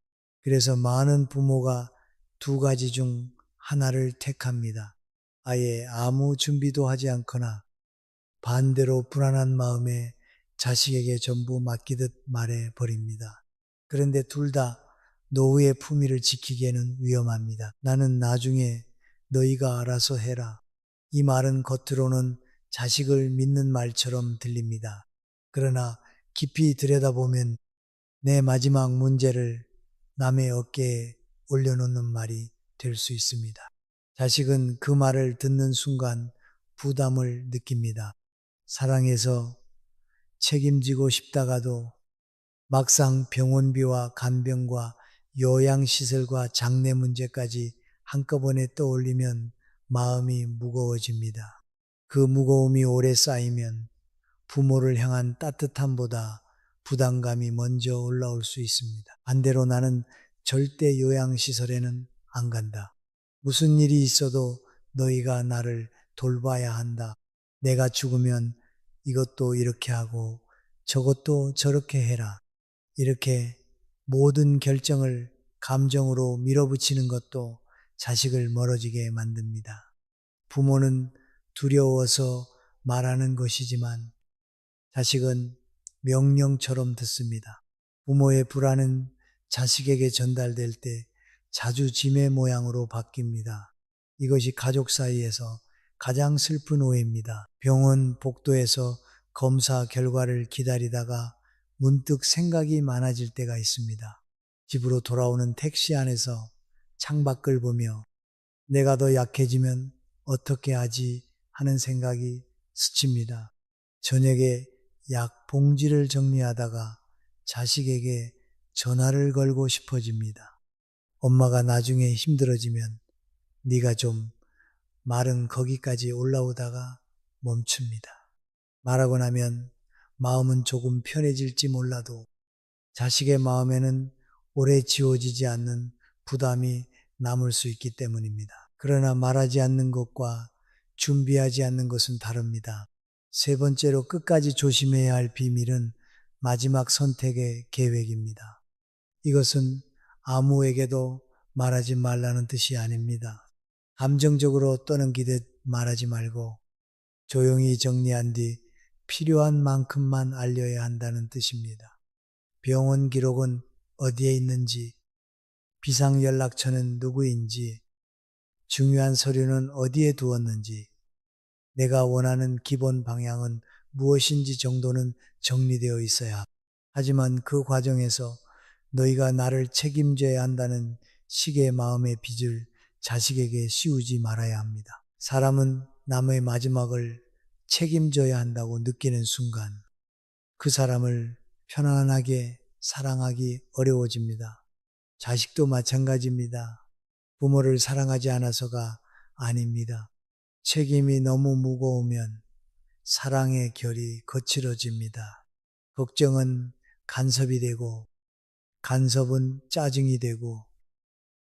Speaker 1: 그래서 많은 부모가 두 가지 중 하나를 택합니다. 아예 아무 준비도 하지 않거나 반대로 불안한 마음에 자식에게 전부 맡기듯 말해 버립니다. 그런데 둘 다 노후의 품위를 지키기에는 위험합니다. 나는 나중에 너희가 알아서 해라. 이 말은 겉으로는 자식을 믿는 말처럼 들립니다. 그러나 깊이 들여다보면 내 마지막 문제를 남의 어깨에 올려놓는 말이 될 수 있습니다. 자식은 그 말을 듣는 순간 부담을 느낍니다. 사랑해서 책임지고 싶다가도 막상 병원비와 간병과 요양시설과 장례 문제까지 한꺼번에 떠올리면 마음이 무거워집니다. 그 무거움이 오래 쌓이면 부모를 향한 따뜻함보다 부담감이 먼저 올라올 수 있습니다. 반대로 나는 절대 요양시설에는 안 간다. 무슨 일이 있어도 너희가 나를 돌봐야 한다. 내가 죽으면 이것도 이렇게 하고 저것도 저렇게 해라. 이렇게 모든 결정을 감정으로 밀어붙이는 것도 자식을 멀어지게 만듭니다. 부모는 두려워서 말하는 것이지만 자식은 명령처럼 듣습니다. 부모의 불안은 자식에게 전달될 때 자주 짐의 모양으로 바뀝니다. 이것이 가족 사이에서 가장 슬픈 오해입니다. 병원 복도에서 검사 결과를 기다리다가 문득 생각이 많아질 때가 있습니다. 집으로 돌아오는 택시 안에서 창밖을 보며 내가 더 약해지면 어떻게 하지 하는 생각이 스칩니다. 저녁에 약 봉지를 정리하다가 자식에게 전화를 걸고 싶어집니다. 엄마가 나중에 힘들어지면 네가 좀 말은 거기까지 올라오다가 멈춥니다. 말하고 나면 마음은 조금 편해질지 몰라도 자식의 마음에는 오래 지워지지 않는 부담이 남을 수 있기 때문입니다. 그러나 말하지 않는 것과 준비하지 않는 것은 다릅니다. 세 번째로 끝까지 조심해야 할 비밀은 마지막 선택의 계획입니다. 이것은 아무에게도 말하지 말라는 뜻이 아닙니다. 감정적으로 떠넘기듯 말하지 말고 조용히 정리한 뒤 필요한 만큼만 알려야 한다는 뜻입니다. 병원 기록은 어디에 있는지, 비상연락처는 누구인지, 중요한 서류는 어디에 두었는지, 내가 원하는 기본 방향은 무엇인지 정도는 정리되어 있어야. 하지만 그 과정에서 너희가 나를 책임져야 한다는 식의 마음의 빚을 자식에게 씌우지 말아야 합니다. 사람은 남의 마지막을 책임져야 한다고 느끼는 순간 그 사람을 편안하게 사랑하기 어려워집니다. 자식도 마찬가지입니다. 부모를 사랑하지 않아서가 아닙니다. 책임이 너무 무거우면 사랑의 결이 거칠어집니다. 걱정은 간섭이 되고, 간섭은 짜증이 되고,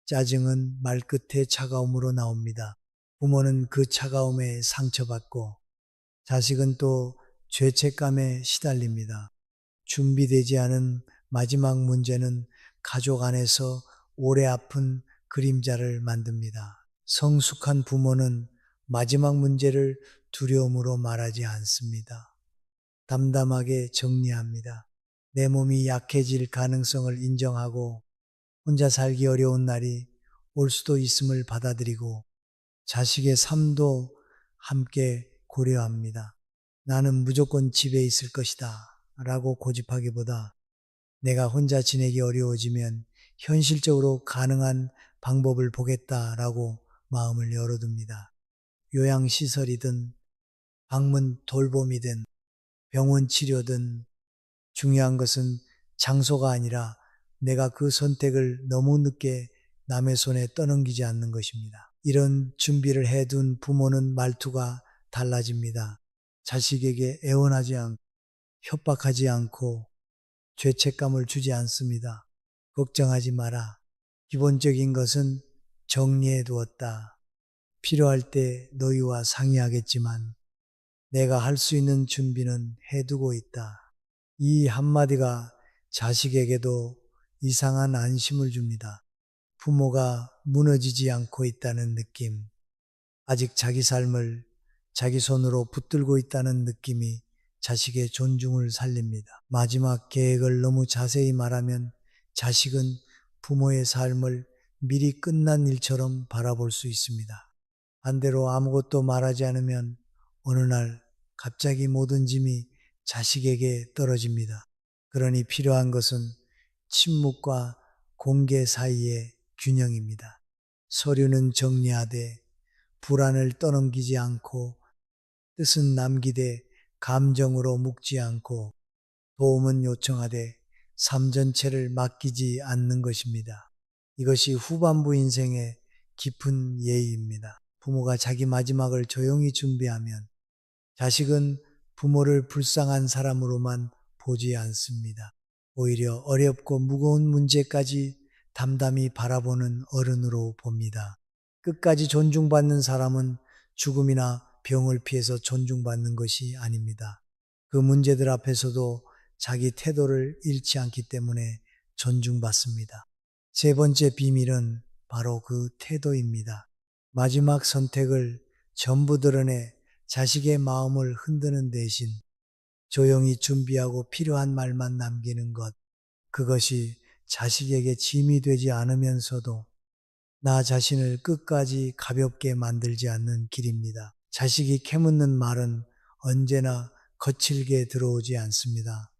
Speaker 1: 짜증은 말끝의 차가움으로 나옵니다. 부모는 그 차가움에 상처받고, 자식은 또 죄책감에 시달립니다. 준비되지 않은 마지막 문제는 가족 안에서 오래 아픈 그림자를 만듭니다. 성숙한 부모는 마지막 문제를 두려움으로 말하지 않습니다. 담담하게 정리합니다. 내 몸이 약해질 가능성을 인정하고 혼자 살기 어려운 날이 올 수도 있음을 받아들이고 자식의 삶도 함께 고려합니다. 나는 무조건 집에 있을 것이다 라고 고집하기보다 내가 혼자 지내기 어려워지면 현실적으로 가능한 방법을 보겠다라고 마음을 열어둡니다. 요양시설이든 방문 돌봄이든 병원 치료든 중요한 것은 장소가 아니라 내가 그 선택을 너무 늦게 남의 손에 떠넘기지 않는 것입니다. 이런 준비를 해둔 부모는 말투가 달라집니다. 자식에게 애원하지 않고 협박하지 않고 죄책감을 주지 않습니다. 걱정하지 마라. 기본적인 것은 정리해 두었다. 필요할 때 너희와 상의하겠지만 내가 할 수 있는 준비는 해두고 있다. 이 한마디가 자식에게도 이상한 안심을 줍니다. 부모가 무너지지 않고 있다는 느낌, 아직 자기 삶을 자기 손으로 붙들고 있다는 느낌이 자식의 존중을 살립니다. 마지막 계획을 너무 자세히 말하면 자식은 부모의 삶을 미리 끝난 일처럼 바라볼 수 있습니다. 반대로 아무것도 말하지 않으면 어느 날 갑자기 모든 짐이 자식에게 떨어집니다. 그러니 필요한 것은 침묵과 공개 사이의 균형입니다. 서류는 정리하되 불안을 떠넘기지 않고 뜻은 남기되 감정으로 묶지 않고 도움은 요청하되 삶 전체를 맡기지 않는 것입니다. 이것이 후반부 인생의 깊은 예의입니다. 부모가 자기 마지막을 조용히 준비하면 자식은 부모를 불쌍한 사람으로만 보지 않습니다. 오히려 어렵고 무거운 문제까지 담담히 바라보는 어른으로 봅니다. 끝까지 존중받는 사람은 죽음이나 병을 피해서 존중받는 것이 아닙니다. 그 문제들 앞에서도 자기 태도를 잃지 않기 때문에 존중받습니다. 세 번째 비밀은 바로 그 태도입니다. 마지막 선택을 전부 드러내 자식의 마음을 흔드는 대신 조용히 준비하고 필요한 말만 남기는 것, 그것이 자식에게 짐이 되지 않으면서도 나 자신을 끝까지 가볍게 만들지 않는 길입니다. 자식이 캐묻는 말은 언제나 거칠게 들어오지 않습니다.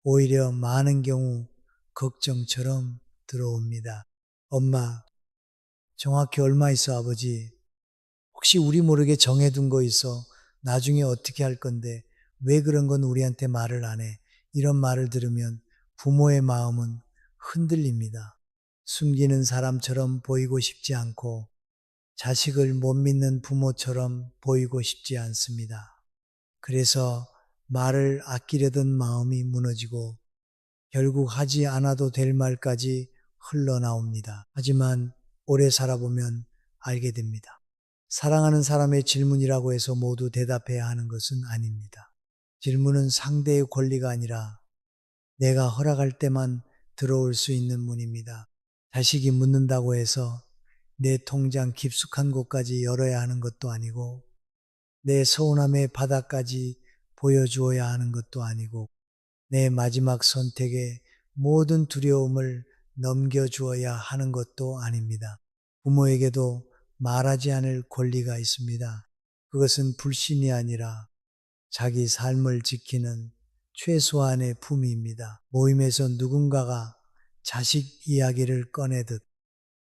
Speaker 1: 오히려 많은 경우 걱정처럼 들어옵니다. 엄마, 정확히 얼마 있어 아버지? 혹시 우리 모르게 정해둔 거 있어? 나중에 어떻게 할 건데 왜 그런 건 우리한테 말을 안 해? 이런 말을 들으면 부모의 마음은 흔들립니다. 숨기는 사람처럼 보이고 싶지 않고 자식을 못 믿는 부모처럼 보이고 싶지 않습니다. 그래서 말을 아끼려던 마음이 무너지고 결국 하지 않아도 될 말까지 흘러나옵니다. 하지만 오래 살아보면 알게 됩니다. 사랑하는 사람의 질문이라고 해서 모두 대답해야 하는 것은 아닙니다. 질문은 상대의 권리가 아니라 내가 허락할 때만 들어올 수 있는 문입니다. 자식이 묻는다고 해서 내 통장 깊숙한 곳까지 열어야 하는 것도 아니고 내 서운함의 바닥까지 보여주어야 하는 것도 아니고 내 마지막 선택에 모든 두려움을 넘겨주어야 하는 것도 아닙니다. 부모에게도 말하지 않을 권리가 있습니다. 그것은 불신이 아니라 자기 삶을 지키는 최소한의 품위입니다. 모임에서 누군가가 자식 이야기를 꺼내듯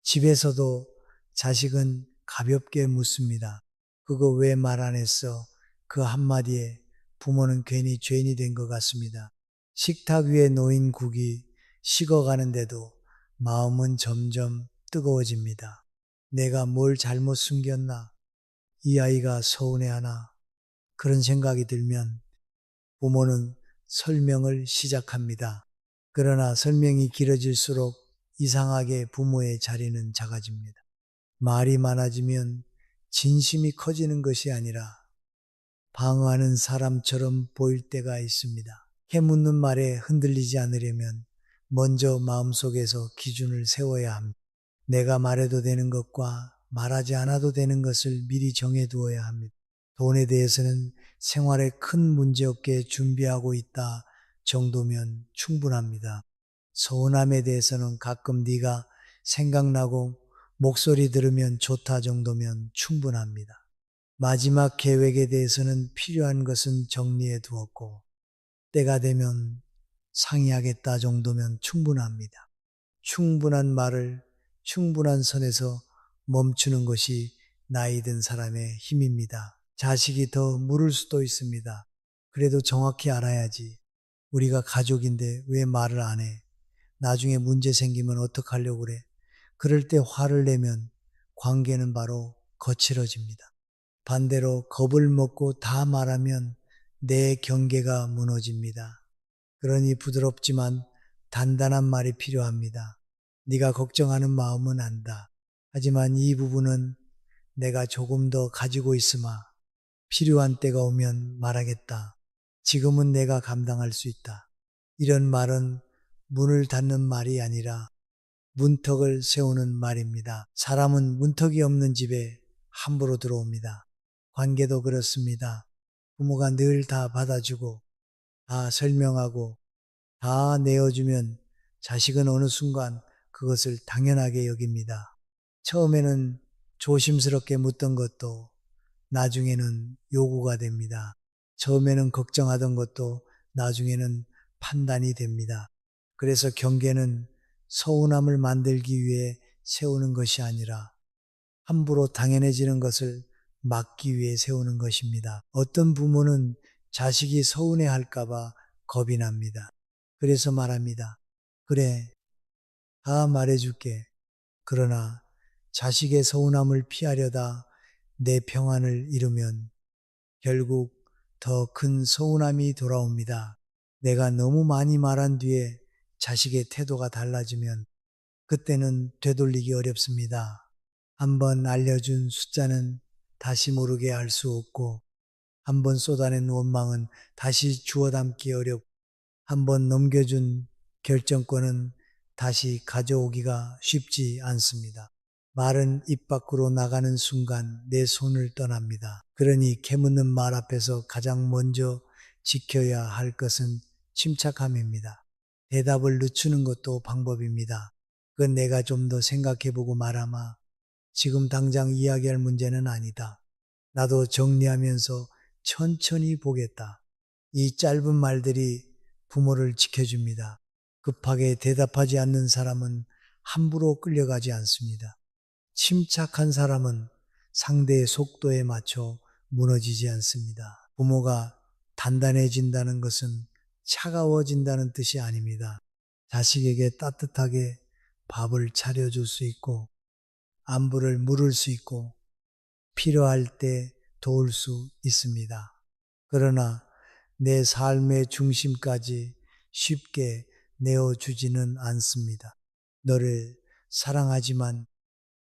Speaker 1: 집에서도 자식은 가볍게 묻습니다. 그거 왜 말 안 했어? 그 한마디에 부모는 괜히 죄인이 된 것 같습니다. 식탁 위에 놓인 국이 식어가는데도 마음은 점점 뜨거워집니다. 내가 뭘 잘못 숨겼나? 이 아이가 서운해하나? 그런 생각이 들면 부모는 설명을 시작합니다. 그러나 설명이 길어질수록 이상하게 부모의 자리는 작아집니다. 말이 많아지면 진심이 커지는 것이 아니라 방어하는 사람처럼 보일 때가 있습니다. 캐묻는 말에 흔들리지 않으려면 먼저 마음속에서 기준을 세워야 합니다. 내가 말해도 되는 것과 말하지 않아도 되는 것을 미리 정해두어야 합니다. 돈에 대해서는 생활에 큰 문제 없게 준비하고 있다 정도면 충분합니다. 서운함에 대해서는 가끔 네가 생각나고 목소리 들으면 좋다 정도면 충분합니다. 마지막 계획에 대해서는 필요한 것은 정리해 두었고 때가 되면 상의하겠다 정도면 충분합니다. 충분한 말을 충분한 선에서 멈추는 것이 나이 든 사람의 힘입니다. 자식이 더 물을 수도 있습니다. 그래도 정확히 알아야지. 우리가 가족인데 왜 말을 안 해? 나중에 문제 생기면 어떡하려고 그래? 그럴 때 화를 내면 관계는 바로 거칠어집니다. 반대로 겁을 먹고 다 말하면 내 경계가 무너집니다. 그러니 부드럽지만 단단한 말이 필요합니다. 네가 걱정하는 마음은 안다. 하지만 이 부분은 내가 조금 더 가지고 있으마. 필요한 때가 오면 말하겠다. 지금은 내가 감당할 수 있다. 이런 말은 문을 닫는 말이 아니라 문턱을 세우는 말입니다. 사람은 문턱이 없는 집에 함부로 들어옵니다. 관계도 그렇습니다. 부모가 늘 다 받아주고 다 설명하고 다 내어주면 자식은 어느 순간 그것을 당연하게 여깁니다. 처음에는 조심스럽게 묻던 것도 나중에는 요구가 됩니다. 처음에는 걱정하던 것도 나중에는 판단이 됩니다. 그래서 경계는 서운함을 만들기 위해 세우는 것이 아니라 함부로 당연해지는 것을 막기 위해 세우는 것입니다. 어떤 부모는 자식이 서운해 할까봐 겁이 납니다. 그래서 말합니다. 그래, 다 말해줄게. 그러나 자식의 서운함을 피하려다 내 평안을 잃으면 결국 더 큰 서운함이 돌아옵니다. 내가 너무 많이 말한 뒤에 자식의 태도가 달라지면 그때는 되돌리기 어렵습니다. 한번 알려준 숫자는 다시 모르게 할 수 없고 한번 쏟아낸 원망은 다시 주워 담기 어렵고 한번 넘겨준 결정권은 다시 가져오기가 쉽지 않습니다. 말은 입 밖으로 나가는 순간 내 손을 떠납니다. 그러니 캐묻는 말 앞에서 가장 먼저 지켜야 할 것은 침착함입니다. 대답을 늦추는 것도 방법입니다. 그건 내가 좀 더 생각해보고 말아마. 지금 당장 이야기할 문제는 아니다. 나도 정리하면서 천천히 보겠다. 이 짧은 말들이 부모를 지켜줍니다. 급하게 대답하지 않는 사람은 함부로 끌려가지 않습니다. 침착한 사람은 상대의 속도에 맞춰 무너지지 않습니다. 부모가 단단해진다는 것은 차가워진다는 뜻이 아닙니다. 자식에게 따뜻하게 밥을 차려줄 수 있고 안부를 물을 수 있고 필요할 때 도울 수 있습니다. 그러나 내 삶의 중심까지 쉽게 내어주지는 않습니다. 너를 사랑하지만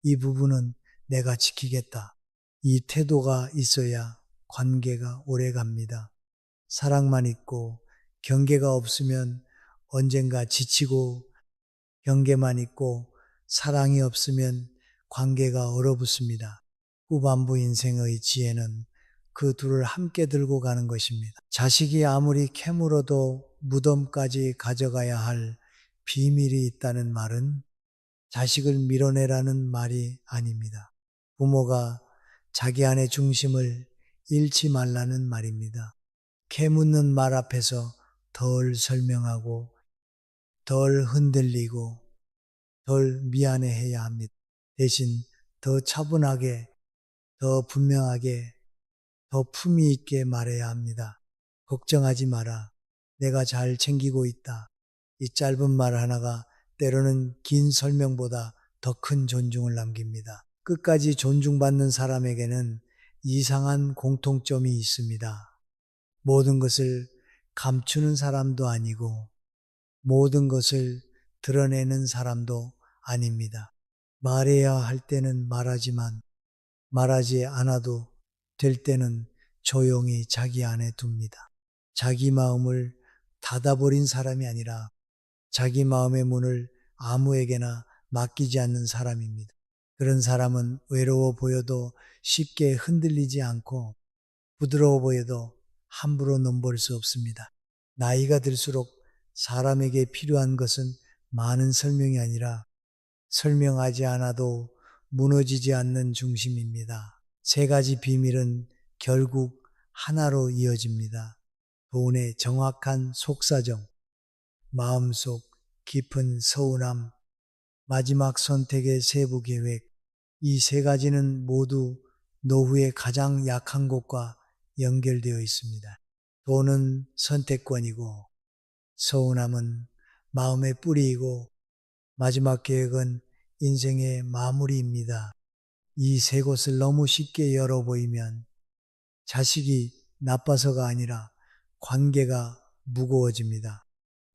Speaker 1: 이 부분은 내가 지키겠다. 이 태도가 있어야 관계가 오래 갑니다. 사랑만 있고 경계가 없으면 언젠가 지치고, 경계만 있고 사랑이 없으면 관계가 얼어붙습니다. 후반부 인생의 지혜는 그 둘을 함께 들고 가는 것입니다. 자식이 아무리 캐물어도 무덤까지 가져가야 할 비밀이 있다는 말은 자식을 밀어내라는 말이 아닙니다. 부모가 자기 안의 중심을 잃지 말라는 말입니다. 캐묻는 말 앞에서 덜 설명하고 덜 흔들리고 덜 미안해해야 합니다. 대신 더 차분하게, 더 분명하게, 더 품위 있게 말해야 합니다. 걱정하지 마라. 내가 잘 챙기고 있다. 이 짧은 말 하나가 때로는 긴 설명보다 더 큰 존중을 남깁니다. 끝까지 존중받는 사람에게는 이상한 공통점이 있습니다. 모든 것을 감추는 사람도 아니고 모든 것을 드러내는 사람도 아닙니다. 말해야 할 때는 말하지만 말하지 않아도 될 때는 조용히 자기 안에 둡니다. 자기 마음을 닫아버린 사람이 아니라 자기 마음의 문을 아무에게나 맡기지 않는 사람입니다. 그런 사람은 외로워 보여도 쉽게 흔들리지 않고 부드러워 보여도 함부로 넘볼 수 없습니다. 나이가 들수록 사람에게 필요한 것은 많은 설명이 아니라 설명하지 않아도 무너지지 않는 중심입니다. 세 가지 비밀은 결국 하나로 이어집니다. 돈의 정확한 속사정, 마음속 깊은 서운함, 마지막 선택의 세부 계획, 이 세 가지는 모두 노후의 가장 약한 곳과 연결되어 있습니다. 돈은 선택권이고, 서운함은 마음의 뿌리이고, 마지막 계획은 인생의 마무리입니다. 이 세 곳을 너무 쉽게 열어 보이면 자식이 나빠서가 아니라 관계가 무거워집니다.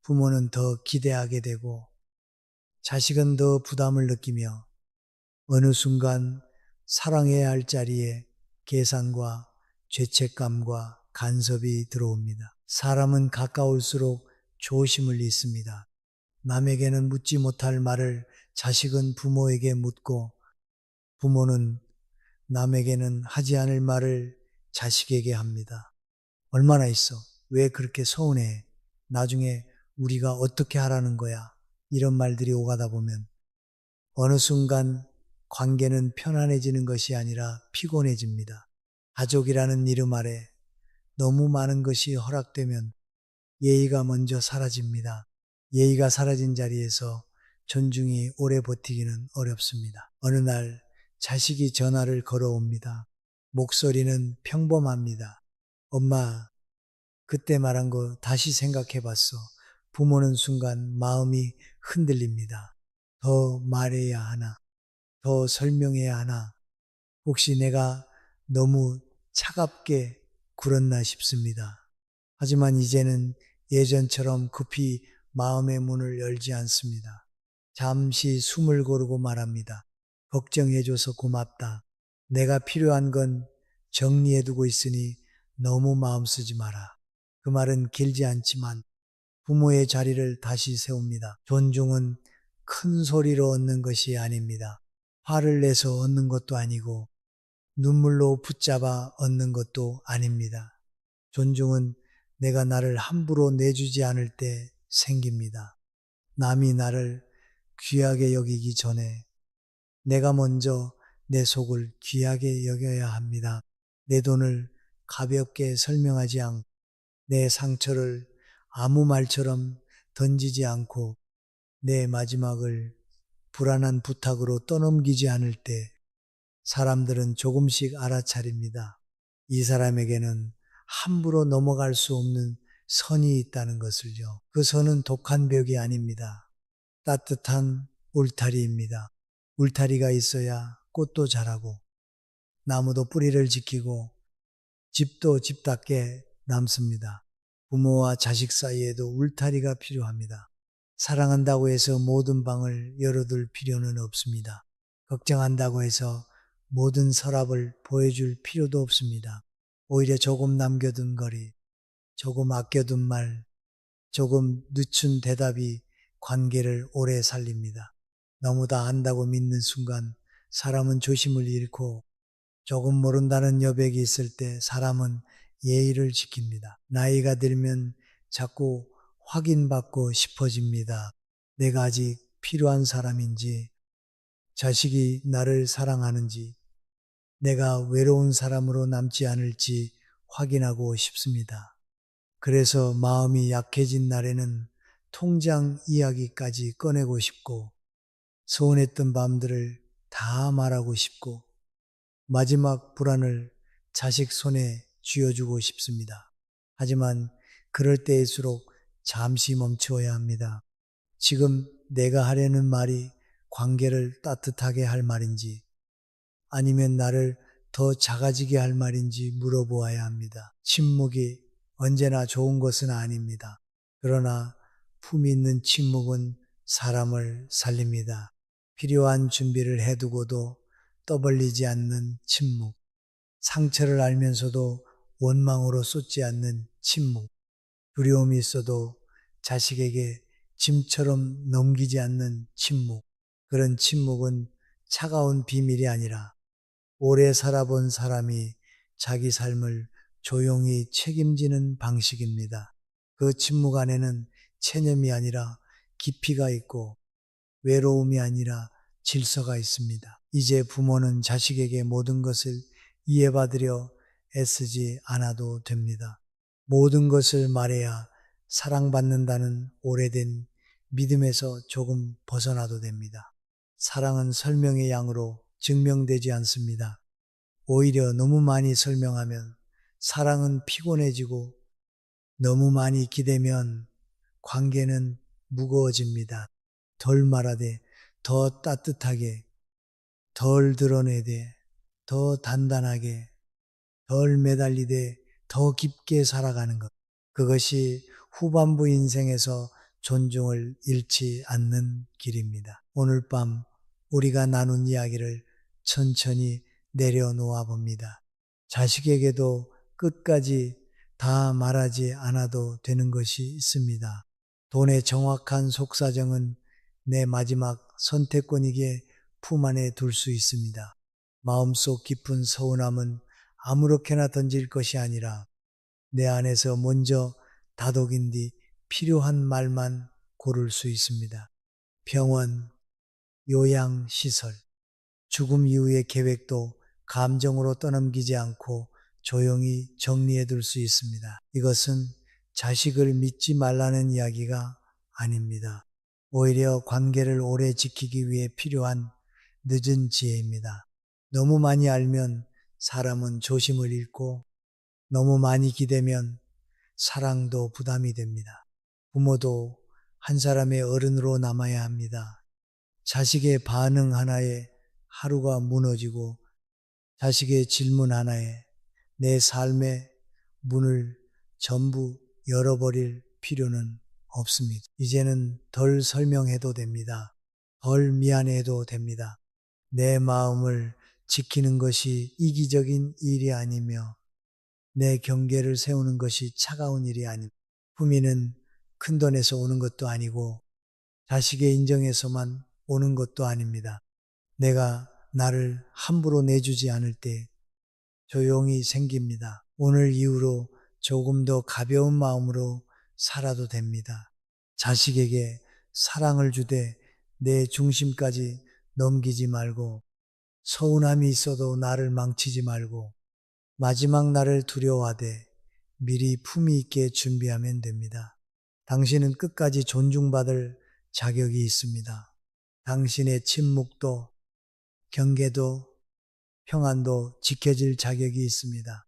Speaker 1: 부모는 더 기대하게 되고 자식은 더 부담을 느끼며 어느 순간 사랑해야 할 자리에 계산과 죄책감과 간섭이 들어옵니다. 사람은 가까울수록 조심을 잃습니다. 남에게는 묻지 못할 말을 자식은 부모에게 묻고 부모는 남에게는 하지 않을 말을 자식에게 합니다. 얼마나 있어? 왜 그렇게 서운해? 나중에 우리가 어떻게 하라는 거야? 이런 말들이 오가다 보면 어느 순간 관계는 편안해지는 것이 아니라 피곤해집니다. 가족이라는 이름 아래 너무 많은 것이 허락되면 예의가 먼저 사라집니다. 예의가 사라진 자리에서 존중이 오래 버티기는 어렵습니다. 어느 날 자식이 전화를 걸어옵니다. 목소리는 평범합니다. 엄마, 그때 말한 거 다시 생각해 봤어. 부모는 순간 마음이 흔들립니다. 더 말해야 하나? 더 설명해야 하나? 혹시 내가 너무 차갑게 굴었나 싶습니다. 하지만 이제는 예전처럼 급히 마음의 문을 열지 않습니다. 잠시 숨을 고르고 말합니다. 걱정해줘서 고맙다. 내가 필요한 건 정리해두고 있으니 너무 마음 쓰지 마라. 그 말은 길지 않지만 부모의 자리를 다시 세웁니다. 존중은 큰 소리로 얻는 것이 아닙니다. 화를 내서 얻는 것도 아니고 눈물로 붙잡아 얻는 것도 아닙니다. 존중은 내가 나를 함부로 내주지 않을 때 생깁니다. 남이 나를 귀하게 여기기 전에 내가 먼저 내 속을 귀하게 여겨야 합니다. 내 돈을 가볍게 설명하지 않고 내 상처를 아무 말처럼 던지지 않고 내 마지막을 불안한 부탁으로 떠넘기지 않을 때 사람들은 조금씩 알아차립니다. 이 사람에게는 함부로 넘어갈 수 없는 선이 있다는 것을요. 그 선은 독한 벽이 아닙니다. 따뜻한 울타리입니다. 울타리가 있어야 꽃도 자라고 나무도 뿌리를 지키고 집도 집답게 남습니다. 부모와 자식 사이에도 울타리가 필요합니다. 사랑한다고 해서 모든 방을 열어둘 필요는 없습니다. 걱정한다고 해서 모든 서랍을 보여줄 필요도 없습니다. 오히려 조금 남겨둔 거리, 조금 아껴둔 말, 조금 늦춘 대답이 관계를 오래 살립니다. 너무 다 안다고 믿는 순간 사람은 조심을 잃고 조금 모른다는 여백이 있을 때 사람은 예의를 지킵니다. 나이가 들면 자꾸 확인받고 싶어집니다. 내가 아직 필요한 사람인지, 자식이 나를 사랑하는지, 내가 외로운 사람으로 남지 않을지 확인하고 싶습니다. 그래서 마음이 약해진 날에는 통장 이야기까지 꺼내고 싶고, 서운했던 밤들을 다 말하고 싶고, 마지막 불안을 자식 손에 쥐어주고 싶습니다. 하지만 그럴 때일수록 잠시 멈추어야 합니다. 지금 내가 하려는 말이 관계를 따뜻하게 할 말인지 아니면 나를 더 작아지게 할 말인지 물어보아야 합니다. 침묵이 언제나 좋은 것은 아닙니다. 그러나 품 있는 침묵은 사람을 살립니다. 필요한 준비를 해두고도 떠벌리지 않는 침묵, 상처를 알면서도 원망으로 쏟지 않는 침묵, 두려움이 있어도 자식에게 짐처럼 넘기지 않는 침묵, 그런 침묵은 차가운 비밀이 아니라 오래 살아본 사람이 자기 삶을 조용히 책임지는 방식입니다. 그 침묵 안에는 체념이 아니라 깊이가 있고 외로움이 아니라 질서가 있습니다. 이제 부모는 자식에게 모든 것을 이해받으려 애쓰지 않아도 됩니다. 모든 것을 말해야 사랑받는다는 오래된 믿음에서 조금 벗어나도 됩니다. 사랑은 설명의 양으로 증명되지 않습니다. 오히려 너무 많이 설명하면 사랑은 피곤해지고 너무 많이 기대면 관계는 무거워집니다. 덜 말하되 더 따뜻하게, 덜 드러내되 더 단단하게, 덜 매달리되 더 깊게 살아가는 것. 그것이 후반부 인생에서 존중을 잃지 않는 길입니다. 오늘 밤 우리가 나눈 이야기를 천천히 내려놓아 봅니다. 자식에게도 끝까지 다 말하지 않아도 되는 것이 있습니다. 돈의 정확한 속사정은 내 마지막 선택권이기에 품 안에 둘 수 있습니다. 마음속 깊은 서운함은 아무렇게나 던질 것이 아니라 내 안에서 먼저 다독인 뒤 필요한 말만 고를 수 있습니다. 병원, 요양시설, 죽음 이후의 계획도 감정으로 떠넘기지 않고 조용히 정리해 둘 수 있습니다. 이것은 자식을 믿지 말라는 이야기가 아닙니다. 오히려 관계를 오래 지키기 위해 필요한 늦은 지혜입니다. 너무 많이 알면 사람은 조심을 잃고 너무 많이 기대면 사랑도 부담이 됩니다. 부모도 한 사람의 어른으로 남아야 합니다. 자식의 반응 하나에 하루가 무너지고 자식의 질문 하나에 내 삶의 문을 전부 열어버릴 필요는 없습니다. 이제는 덜 설명해도 됩니다. 덜 미안해도 됩니다. 내 마음을 지키는 것이 이기적인 일이 아니며 내 경계를 세우는 것이 차가운 일이 아닙니다. 품위는 큰 돈에서 오는 것도 아니고 자식의 인정에서만 오는 것도 아닙니다. 내가 나를 함부로 내주지 않을 때 조용히 생깁니다. 오늘 이후로 조금 더 가벼운 마음으로 살아도 됩니다. 자식에게 사랑을 주되 내 중심까지 넘기지 말고 서운함이 있어도 나를 망치지 말고 마지막 날을 두려워하되 미리 품위 있게 준비하면 됩니다. 당신은 끝까지 존중받을 자격이 있습니다. 당신의 침묵도 경계도 평안도 지켜질 자격이 있습니다.